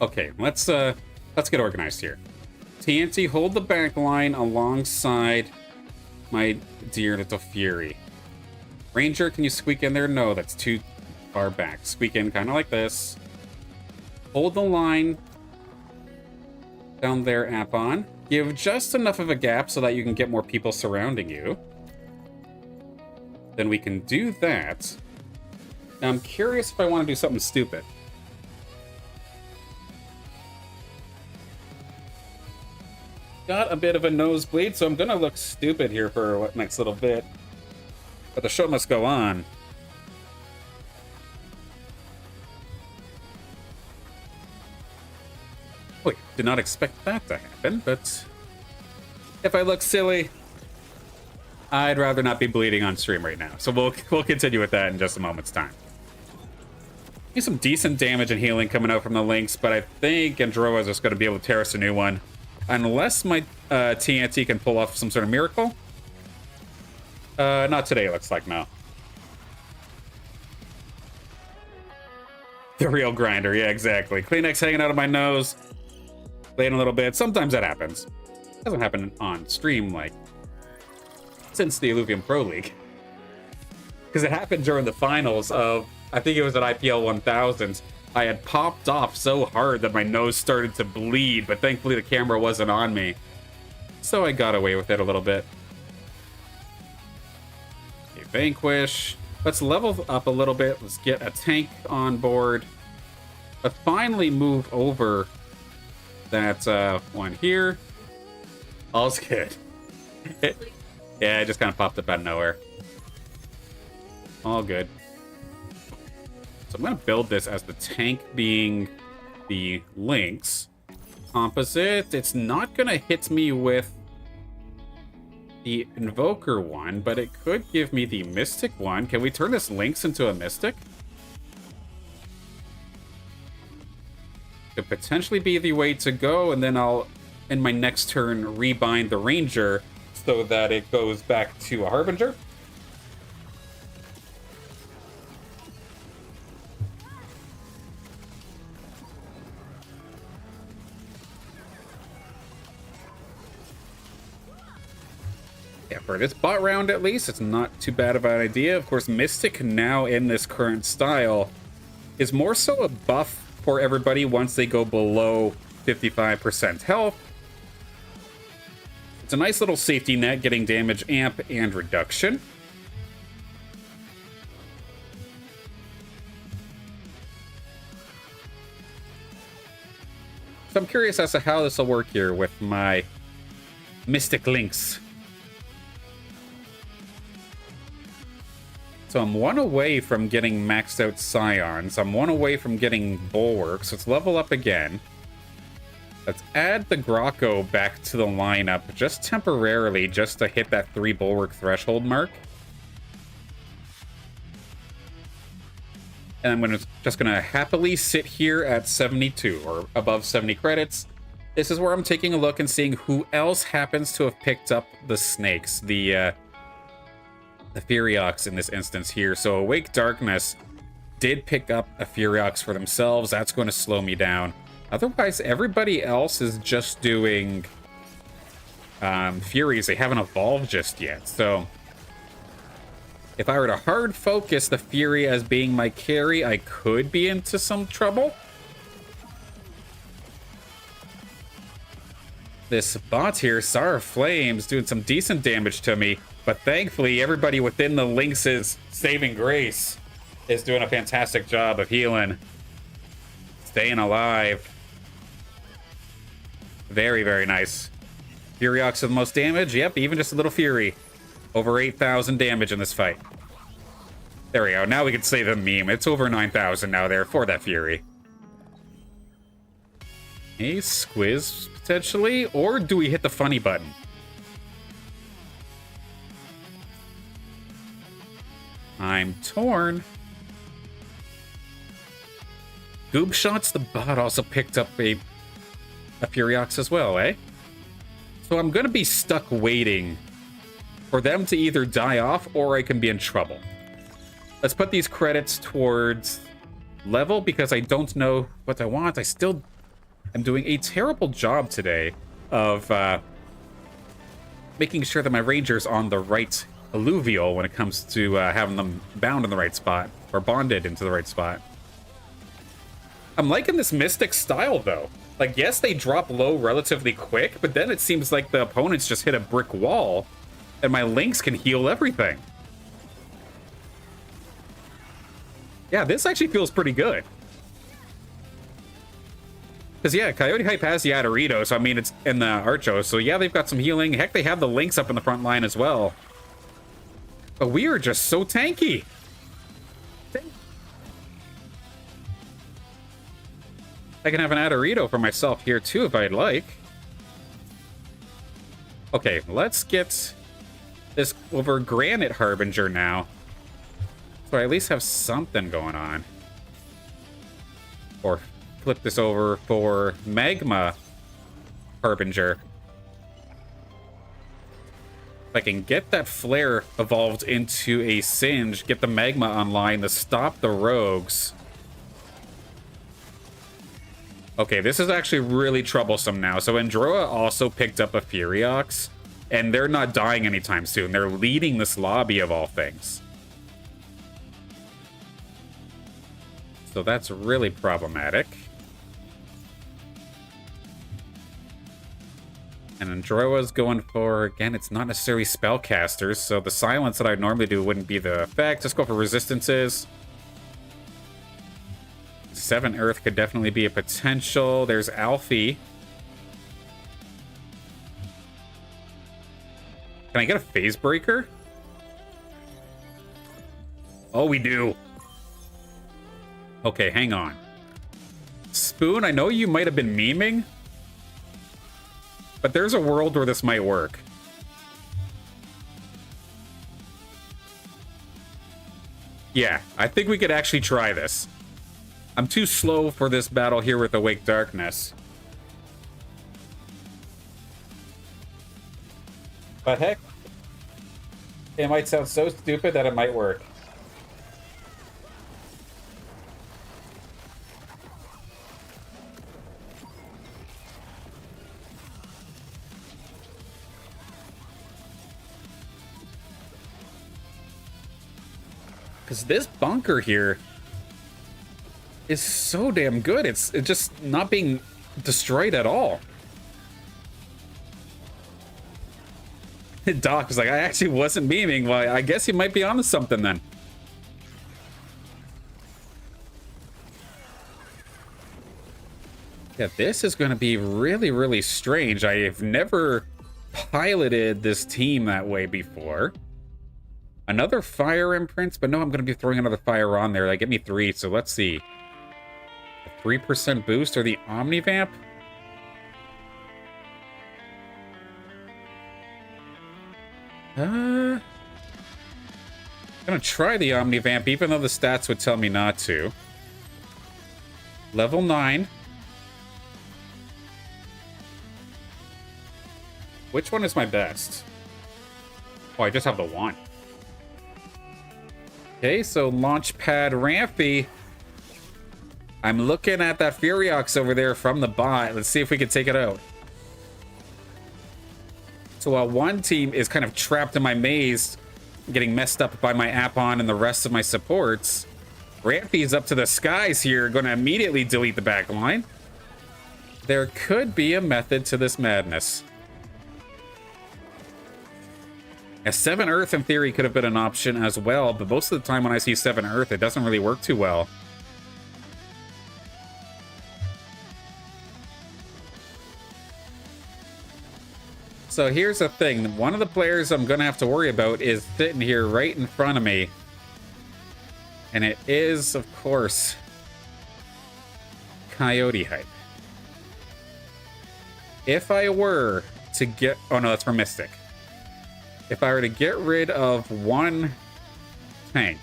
Okay, let's get organized here. TNT, hold the back line alongside my dear little Fury. Ranger, can you squeak in there? No, that's too far back. Squeak in kind of like this. Hold the line down there, Appon. Give just enough of a gap so that you can get more people surrounding you. Then we can do that. Now I'm curious if I want to do something stupid. Got a bit of a nosebleed, so I'm gonna look stupid here for what next little bit. But the show must go on. Wait, did not expect that to happen, but if I look silly, I'd rather not be bleeding on stream right now. So we'll continue with that in just a moment's time. Get some decent damage and healing coming out from the links, but I think Androa is just going to be able to tear us a new one. Unless my TNT can pull off some sort of miracle. Not today, looks like, no. The real grinder, yeah, exactly. Kleenex hanging out of my nose. Playing a little bit. Sometimes that happens. Doesn't happen on stream, like, since the Illuvium Pro League. Because it happened during the finals of, I think it was at IPL 1000. I had popped off so hard that my nose started to bleed, but thankfully the camera wasn't on me. So I got away with it a little bit. Okay, Vanquish. Let's level up a little bit. Let's get a tank on board. Let's finally move over that one here. All's good. Yeah, it just kind of popped up out of nowhere. All good. So I'm going to build this as the tank being the links. Composite. It's not going to hit me with the Invoker one, but it could give me the Mystic one. Can we turn this Lynx into a Mystic? Could potentially be the way to go, and then I'll, in my next turn, rebind the Ranger so that it goes back to a Harbinger. Yeah, for this bot round at least, it's not too bad of an idea. Of course, Mystic now in this current style is more so a buff for everybody once they go below 55% health. It's a nice little safety net, getting damage amp and reduction. So I'm curious as to how this will work here with my Mystic Lynx. So I'm one away from getting maxed out Scions. I'm one away from getting Bulwark, so let's level up again. Let's add the Grocco back to the lineup just temporarily, just to hit that 3 bulwark threshold mark. And I'm just gonna happily sit here at 72 or above 70 credits. This is where I'm taking a look and seeing who else happens to have picked up the snakes, the Furiox in this instance here. So Awake Darkness did pick up a Furiox for themselves. That's going to slow me down. Otherwise, everybody else is just doing Furies. They haven't evolved just yet. So if I were to hard focus the Fury as being my carry, I could be into some trouble. This bot here, Sar Flames, doing some decent damage to me. But thankfully, everybody within the Lynx's saving grace is doing a fantastic job of healing. Staying alive. Very, very nice. Furiox with the most damage. Yep, even just a little Fury. Over 8,000 damage in this fight. There we go. Now we can say the meme. It's over 9,000 now there for that Fury. A Squiz, potentially. Or do we hit the funny button? I'm torn. Goob Shots, the bot, also picked up a Furiox as well, eh? So I'm going to be stuck waiting for them to either die off or I can be in trouble. Let's put these credits towards level because I don't know what I want. I still am doing a terrible job today of making sure that my Ranger's on the right alluvial when it comes to having them bound in the right spot or bonded into the right spot. I'm liking this Mystic style though. Like, yes, they drop low relatively quick, but then it seems like the opponents just hit a brick wall and my Lynx can heal everything. Yeah, this actually feels pretty good. Because, yeah, Coyote Hype has the Adorito, so I mean, it's in the Archo, so yeah, they've got some healing. Heck, they have the Lynx up in the front line as well. But we are just so tanky. I can have an Adorito for myself here too if I'd like. Okay, let's get this over Granite Harbinger now. So I at least have something going on. Or flip this over for Magma Harbinger. If I can get that Flare evolved into a Singe, get the Magma online to stop the rogues. Okay, this is actually really troublesome now. So Androa also picked up a Furiox, and they're not dying anytime soon. They're leading this lobby of all things. So that's really problematic. And Androa's going for, again, it's not necessarily spellcasters, so the silence that I'd normally do wouldn't be the effect. Just go for resistances. 7 Earth could definitely be a potential. There's Alfie. Can I get a Phase Breaker? Oh, we do. Okay, hang on. Spoon, I know you might have been memeing, but there's a world where this might work. Yeah, I think we could actually try this. I'm too slow for this battle here with Awake Darkness. But heck, it might sound so stupid that it might work. Because this bunker here is so damn good. It's just not being destroyed at all. Doc was like, I actually wasn't memeing. Well, I guess you might be onto something then. Yeah, this is going to be really, really strange. I have never piloted this team that way before. Another fire imprints, but no, I'm going to be throwing another fire on there. Like, get me 3, so let's see. 3% boost or the Omnivamp? I'm gonna try the Omnivamp, even though the stats would tell me not to. Level 9. Which one is my best? Oh, I just have the one. Okay, so Launchpad Rampy. I'm looking at that Furiox over there from the bot. Let's see if we can take it out. So while one team is kind of trapped in my maze, getting messed up by my Appon and the rest of my supports, Rampy's up to the skies here, going to immediately delete the back line. There could be a method to this madness. A 7 Earth, in theory, could have been an option as well, but most of the time when I see 7 Earth, it doesn't really work too well. So here's the thing. One of the players I'm going to have to worry about is sitting here right in front of me. And it is, of course, Coyote Hype. If I were to get... Oh, no, that's for Mystic. If I were to get rid of one tank,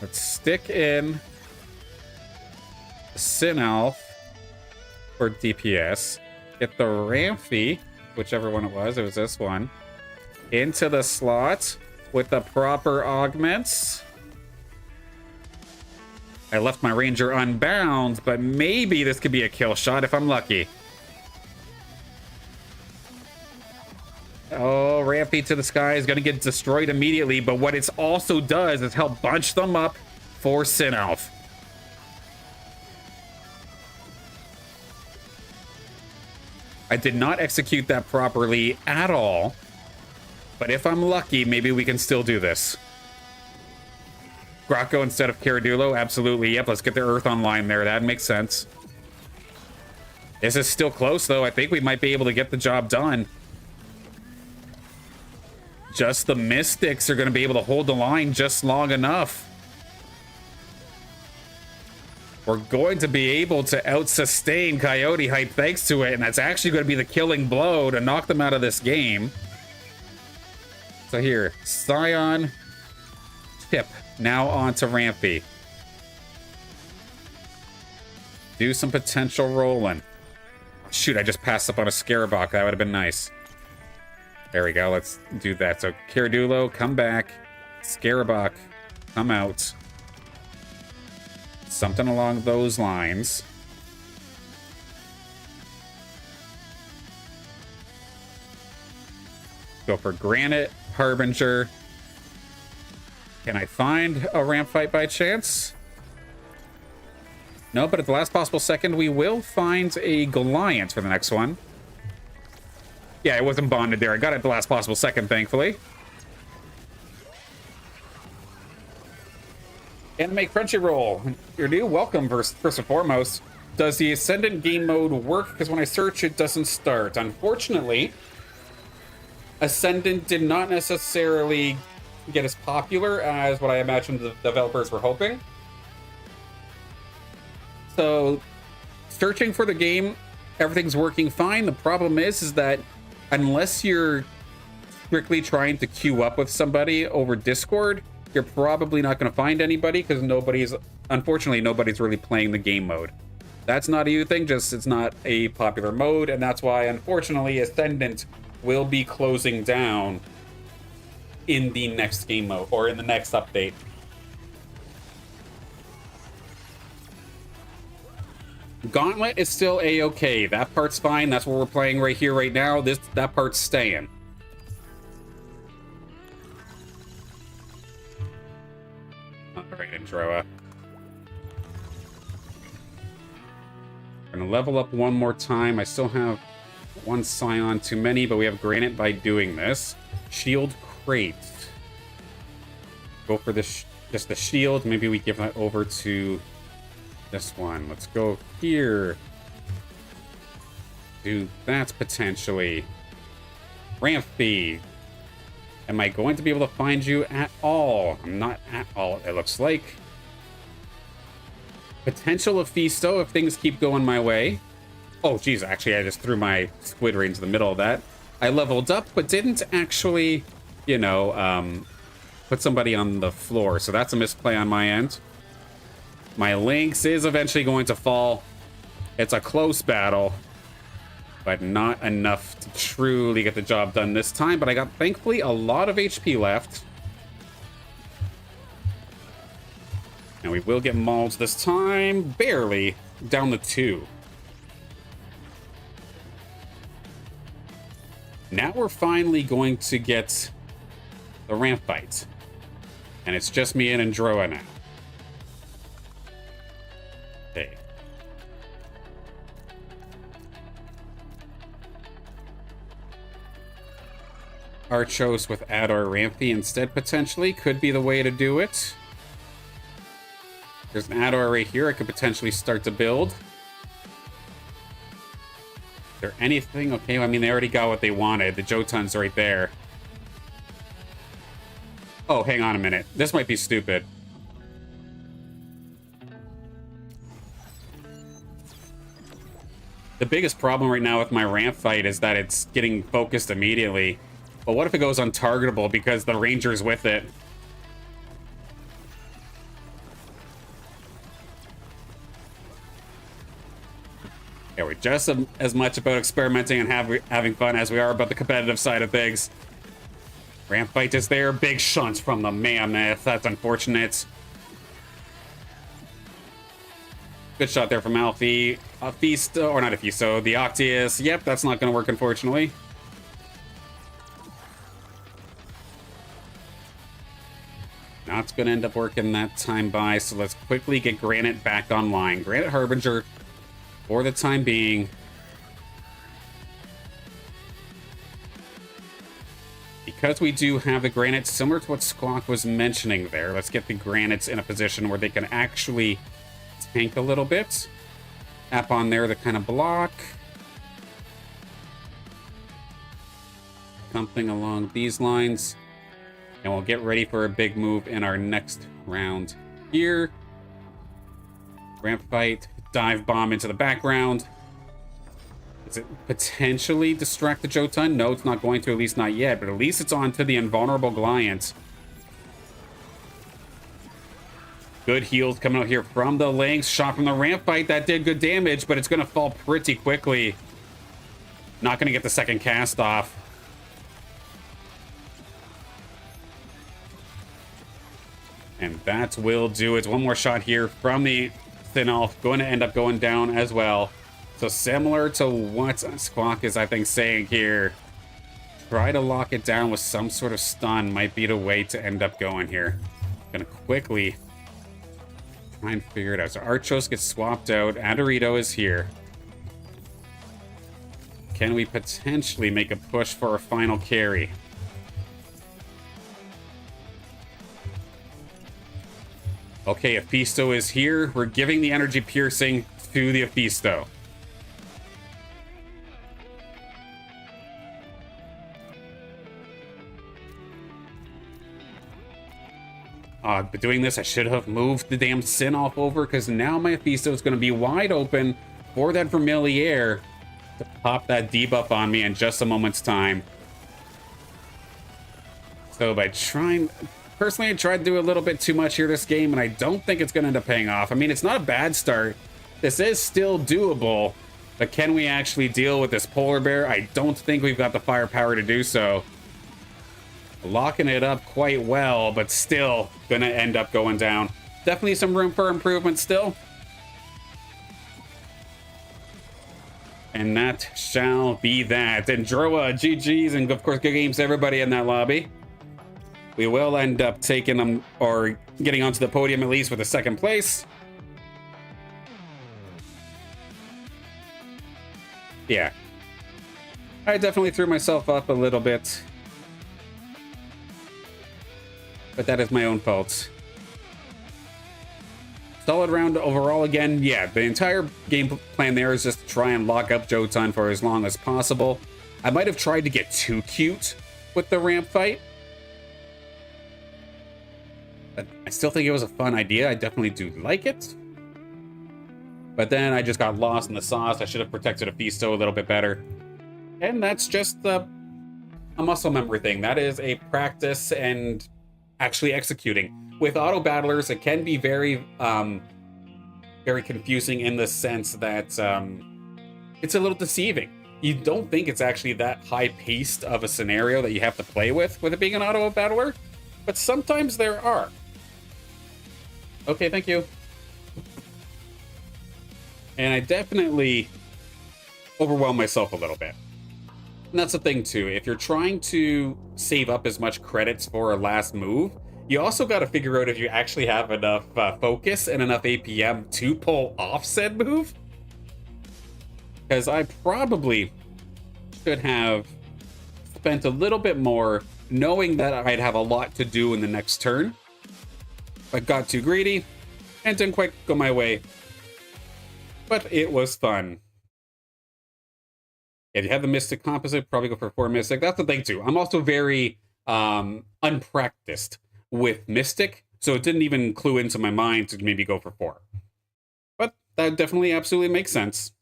let's stick in the Sinalf for DPS, get the Ramphy, whichever one it was this one, into the slot with the proper augments. I left my Ranger unbound, but maybe this could be a kill shot if I'm lucky. Oh, Rampy to the sky is going to get destroyed immediately, but what it also does is help bunch them up for Sinalf. I did not execute that properly at all, but if I'm lucky, maybe we can still do this. Grocko instead of Caradulo? Absolutely. Yep, let's get the Earth online there. That makes sense. This is still close, though. I think we might be able to get the job done. Just the Mystics are going to be able to hold the line just long enough. We're going to be able to out-sustain Coyote Hype thanks to it, and that's actually going to be the killing blow to knock them out of this game. So here, Scion, Tip, now on to Rampy. Do some potential rolling. Shoot, I just passed up on a Scarabok. That would have been nice. There we go. Let's do that. So Caradulo, come back. Scarabok, come out. Something along those lines. Go for Granite, Harbinger. Can I find a ramp fight by chance? No, but at the last possible second, we will find a Goliath for the next one. Yeah, it wasn't bonded there. I got it at the last possible second, thankfully. Anime Crunchyroll, you're new. Welcome, first and foremost. Does the Ascendant game mode work? Because when I search, it doesn't start. Unfortunately, Ascendant did not necessarily get as popular as what I imagined the developers were hoping. So, searching for the game, everything's working fine. The problem is that unless you're strictly trying to queue up with somebody over Discord, you're probably not going to find anybody because unfortunately, nobody's really playing the game mode. That's not a you thing, just it's not a popular mode, and that's why, unfortunately, Ascendant will be closing down in the next game mode, or in the next update. Gauntlet is still a-okay. That part's fine. That's what we're playing right here, right now. That part's staying. Alright, Androa. We're gonna level up one more time. I still have one Scion too many, but we have Granite by doing this. Shield Crate. Go for this, just the shield. Maybe we give that over to this one. Let's go here. Do that potentially. Rampy. Am I going to be able to find you at all? I'm not at all, it looks like. Potential of Fisto if things keep going my way. Oh, geez, actually, I just threw my Squid right into the middle of that. I leveled up, but didn't actually, you know, put somebody on the floor. So that's a misplay on my end. My Lynx is eventually going to fall. It's a close battle, but not enough to truly get the job done this time. But I got, thankfully, a lot of HP left. And we will get mauled this time, barely, down to 2. Now we're finally going to get the ramp fight. And it's just me and Androa now. Okay. Archos with Ador Rampy instead, potentially, could be the way to do it. There's an Ador right here I could potentially start to build. Is there anything? Okay, I mean, they already got what they wanted. The Jotun's right there. Oh, hang on a minute. This might be stupid. The biggest problem right now with my ramp fight is that it's getting focused immediately. But what if it goes untargetable because the ranger's with it? Yeah, we're just as much about experimenting and having fun as we are about the competitive side of things. Ramp fight is there. Big shunt from the Mammoth. That's unfortunate. Good shot there from Alfie. Fisto, or not Fisto, the Octius. Yep, that's not going to work, unfortunately. Not going to end up working that time by, so let's quickly get Granite back online. Granite Harbinger, for the time being. Because we do have the Granite, similar to what Squawk was mentioning there, let's get the Granites in a position where they can actually tank a little bit. Tap on there to kind of block. Something along these lines. And we'll get ready for a big move in our next round here. Ramp fight, dive bomb into the background. Does it potentially distract the Jotun? No, it's not going to, at least not yet, but at least it's on to the invulnerable Goliath. Good heals coming out here from the Lynx. Shot from the ramp fight, that did good damage, but it's going to fall pretty quickly. Not going to get the second cast off. And that will do it. One more shot here from the Thinolf. Going to end up going down as well. So similar to what Squawk is, I think, saying here. Try to lock it down with some sort of stun might be the way to end up going here. Gonna quickly try and figure it out. So Archos gets swapped out. Adorito is here. Can we potentially make a push for a final carry? Okay, Aphisto is here. We're giving the energy piercing to the Aphisto. But doing this, I should have moved the damn Sin-Off over, because now my Aphisto is going to be wide open for that Vermiliere to pop that debuff on me in just a moment's time. So by trying... Personally, I tried to do a little bit too much here this game, and I don't think it's going to end up paying off. I mean, it's not a bad start. This is still doable, but can we actually deal with this Polar Bear? I don't think we've got the firepower to do so. Locking it up quite well, but still going to end up going down. Definitely some room for improvement still. And that shall be that. And Droa, GG's, and of course, good games to everybody in that lobby. We will end up taking them, or getting onto the podium at least with a second place. Yeah. I definitely threw myself up a little bit. But that is my own fault. Solid round overall again. Yeah, the entire game plan there is just to try and lock up Jotun for as long as possible. I might have tried to get too cute with the ramp fight. But I still think it was a fun idea. I definitely do like it. But then I just got lost in the sauce. I should have protected Aphisto a little bit better. And that's just the a muscle memory thing. That is a practice and actually executing. With auto battlers, it can be very confusing in the sense that it's a little deceiving. You don't think it's actually that high-paced of a scenario that you have to play with it being an auto battler, but sometimes there are. Okay, thank you. And I definitely overwhelm myself a little bit. And that's the thing too, if you're trying to save up as much credits for a last move, you also got to figure out if you actually have enough focus and enough APM to pull off said move. Because I probably should have spent a little bit more knowing that I'd have a lot to do in the next turn. I got too greedy and didn't quite go my way. But it was fun. If you have the Mystic Composite, probably go for 4 Mystic. That's the thing too. I'm also very unpracticed with Mystic, so it didn't even clue into my mind to maybe go for 4. But that definitely absolutely makes sense.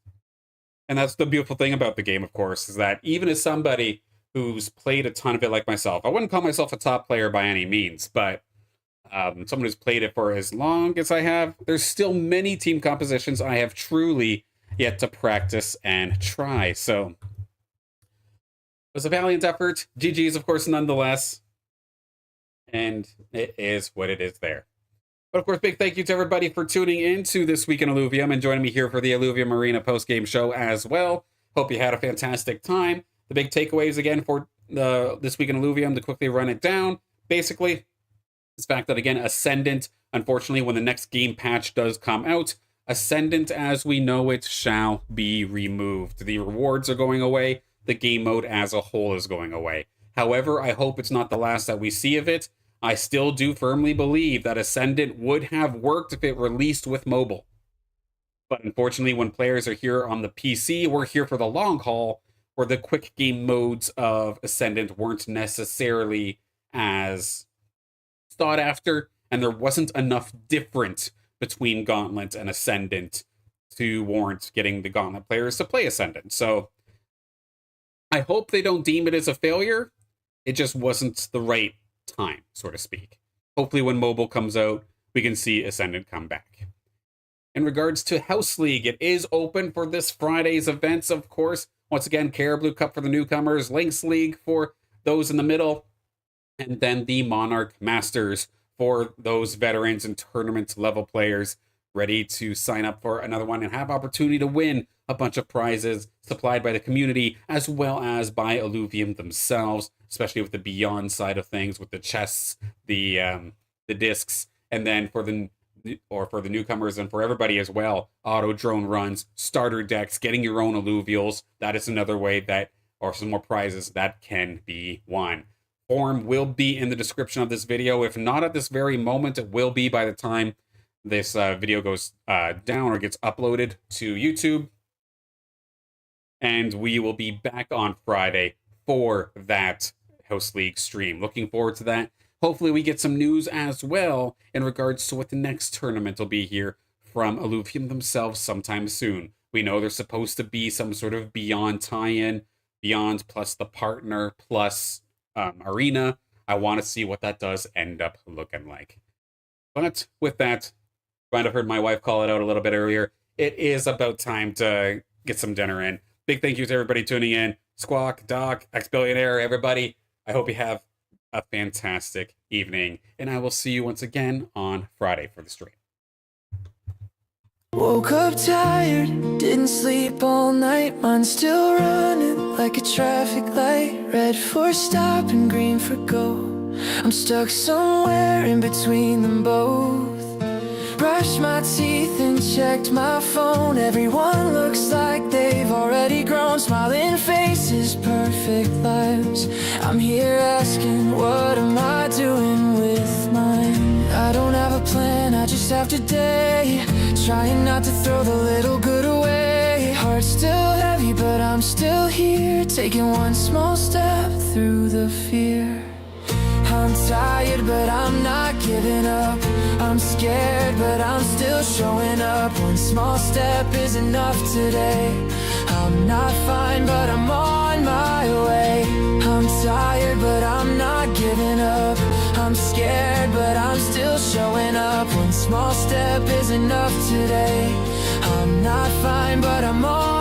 And that's the beautiful thing about the game, of course, is that even as somebody who's played a ton of it like myself, I wouldn't call myself a top player by any means, but someone who's played it for as long as I have, there's still many team compositions I have truly yet to practice and try. So it was a valiant effort. GG's, of course, nonetheless. And it is what it is there. But of course, big thank you to everybody for tuning in to This Week in Illuvium and joining me here for the Illuvium Arena post-game show as well. Hope you had a fantastic time. The big takeaways again for This Week in Illuvium, to quickly run it down. Basically, the fact that, again, Ascendant, unfortunately, when the next game patch does come out, Ascendant as we know it shall be removed. The rewards are going away. The game mode as a whole is going away. However, I hope it's not the last that we see of it. I still do firmly believe that Ascendant would have worked if it released with mobile. But unfortunately, when players are here on the PC, we're here for the long haul, where the quick game modes of Ascendant weren't necessarily as sought after, and there wasn't enough different between Gauntlet and Ascendant to warrant getting the Gauntlet players to play Ascendant. So I hope they don't deem it as a failure. It just wasn't the right time, so to speak. Hopefully when mobile comes out, we can see Ascendant come back. In regards to House League, it is open for this Friday's events, of course. Once again, Caribou Cup for the newcomers, Lynx League for those in the middle, and then the Monarch Masters for those veterans and tournament level players ready to sign up for another one and have opportunity to win a bunch of prizes supplied by the community as well as by Illuvium themselves, especially with the Beyond side of things, with the chests, the discs, and then for the newcomers and for everybody as well, auto drone runs, starter decks, getting your own Illuvials. That is another way that, or some more prizes that can be won. Form will be in the description of this video. If not at this very moment, it will be by the time this video goes down or gets uploaded to YouTube. And we will be back on Friday for that House League stream. Looking forward to that. Hopefully we get some news as well in regards to what the next tournament will be here from Illuvium themselves sometime soon. We know there's supposed to be some sort of Beyond tie-in, Beyond plus the partner plus Arena. I want to see what that does end up looking like. But with that, you might have heard my wife call it out a little bit earlier. It is about time to get some dinner in. Big thank you to everybody tuning in. Squawk, Doc, Ex-Billionaire, everybody. I hope you have a fantastic evening, and I will see you once again on Friday for the stream. Woke up tired, didn't sleep all night. Mine's still running like a traffic light. Red for stop and green for go. I'm stuck somewhere in between them both. Brushed my teeth and checked my phone. Everyone looks like they've already grown. Smiling faces, perfect lives. I'm here asking, what am I doing with mine? I don't have a plan, I just have today. Trying not to throw the little good away. Heart's still heavy, but I'm still here. Taking one small step through the fear. I'm tired, but I'm not giving up. I'm scared, but I'm still showing up. One small step is enough today. I'm not fine, but I'm on my way. I'm tired. small step is enough today. I'm not fine, but I'm all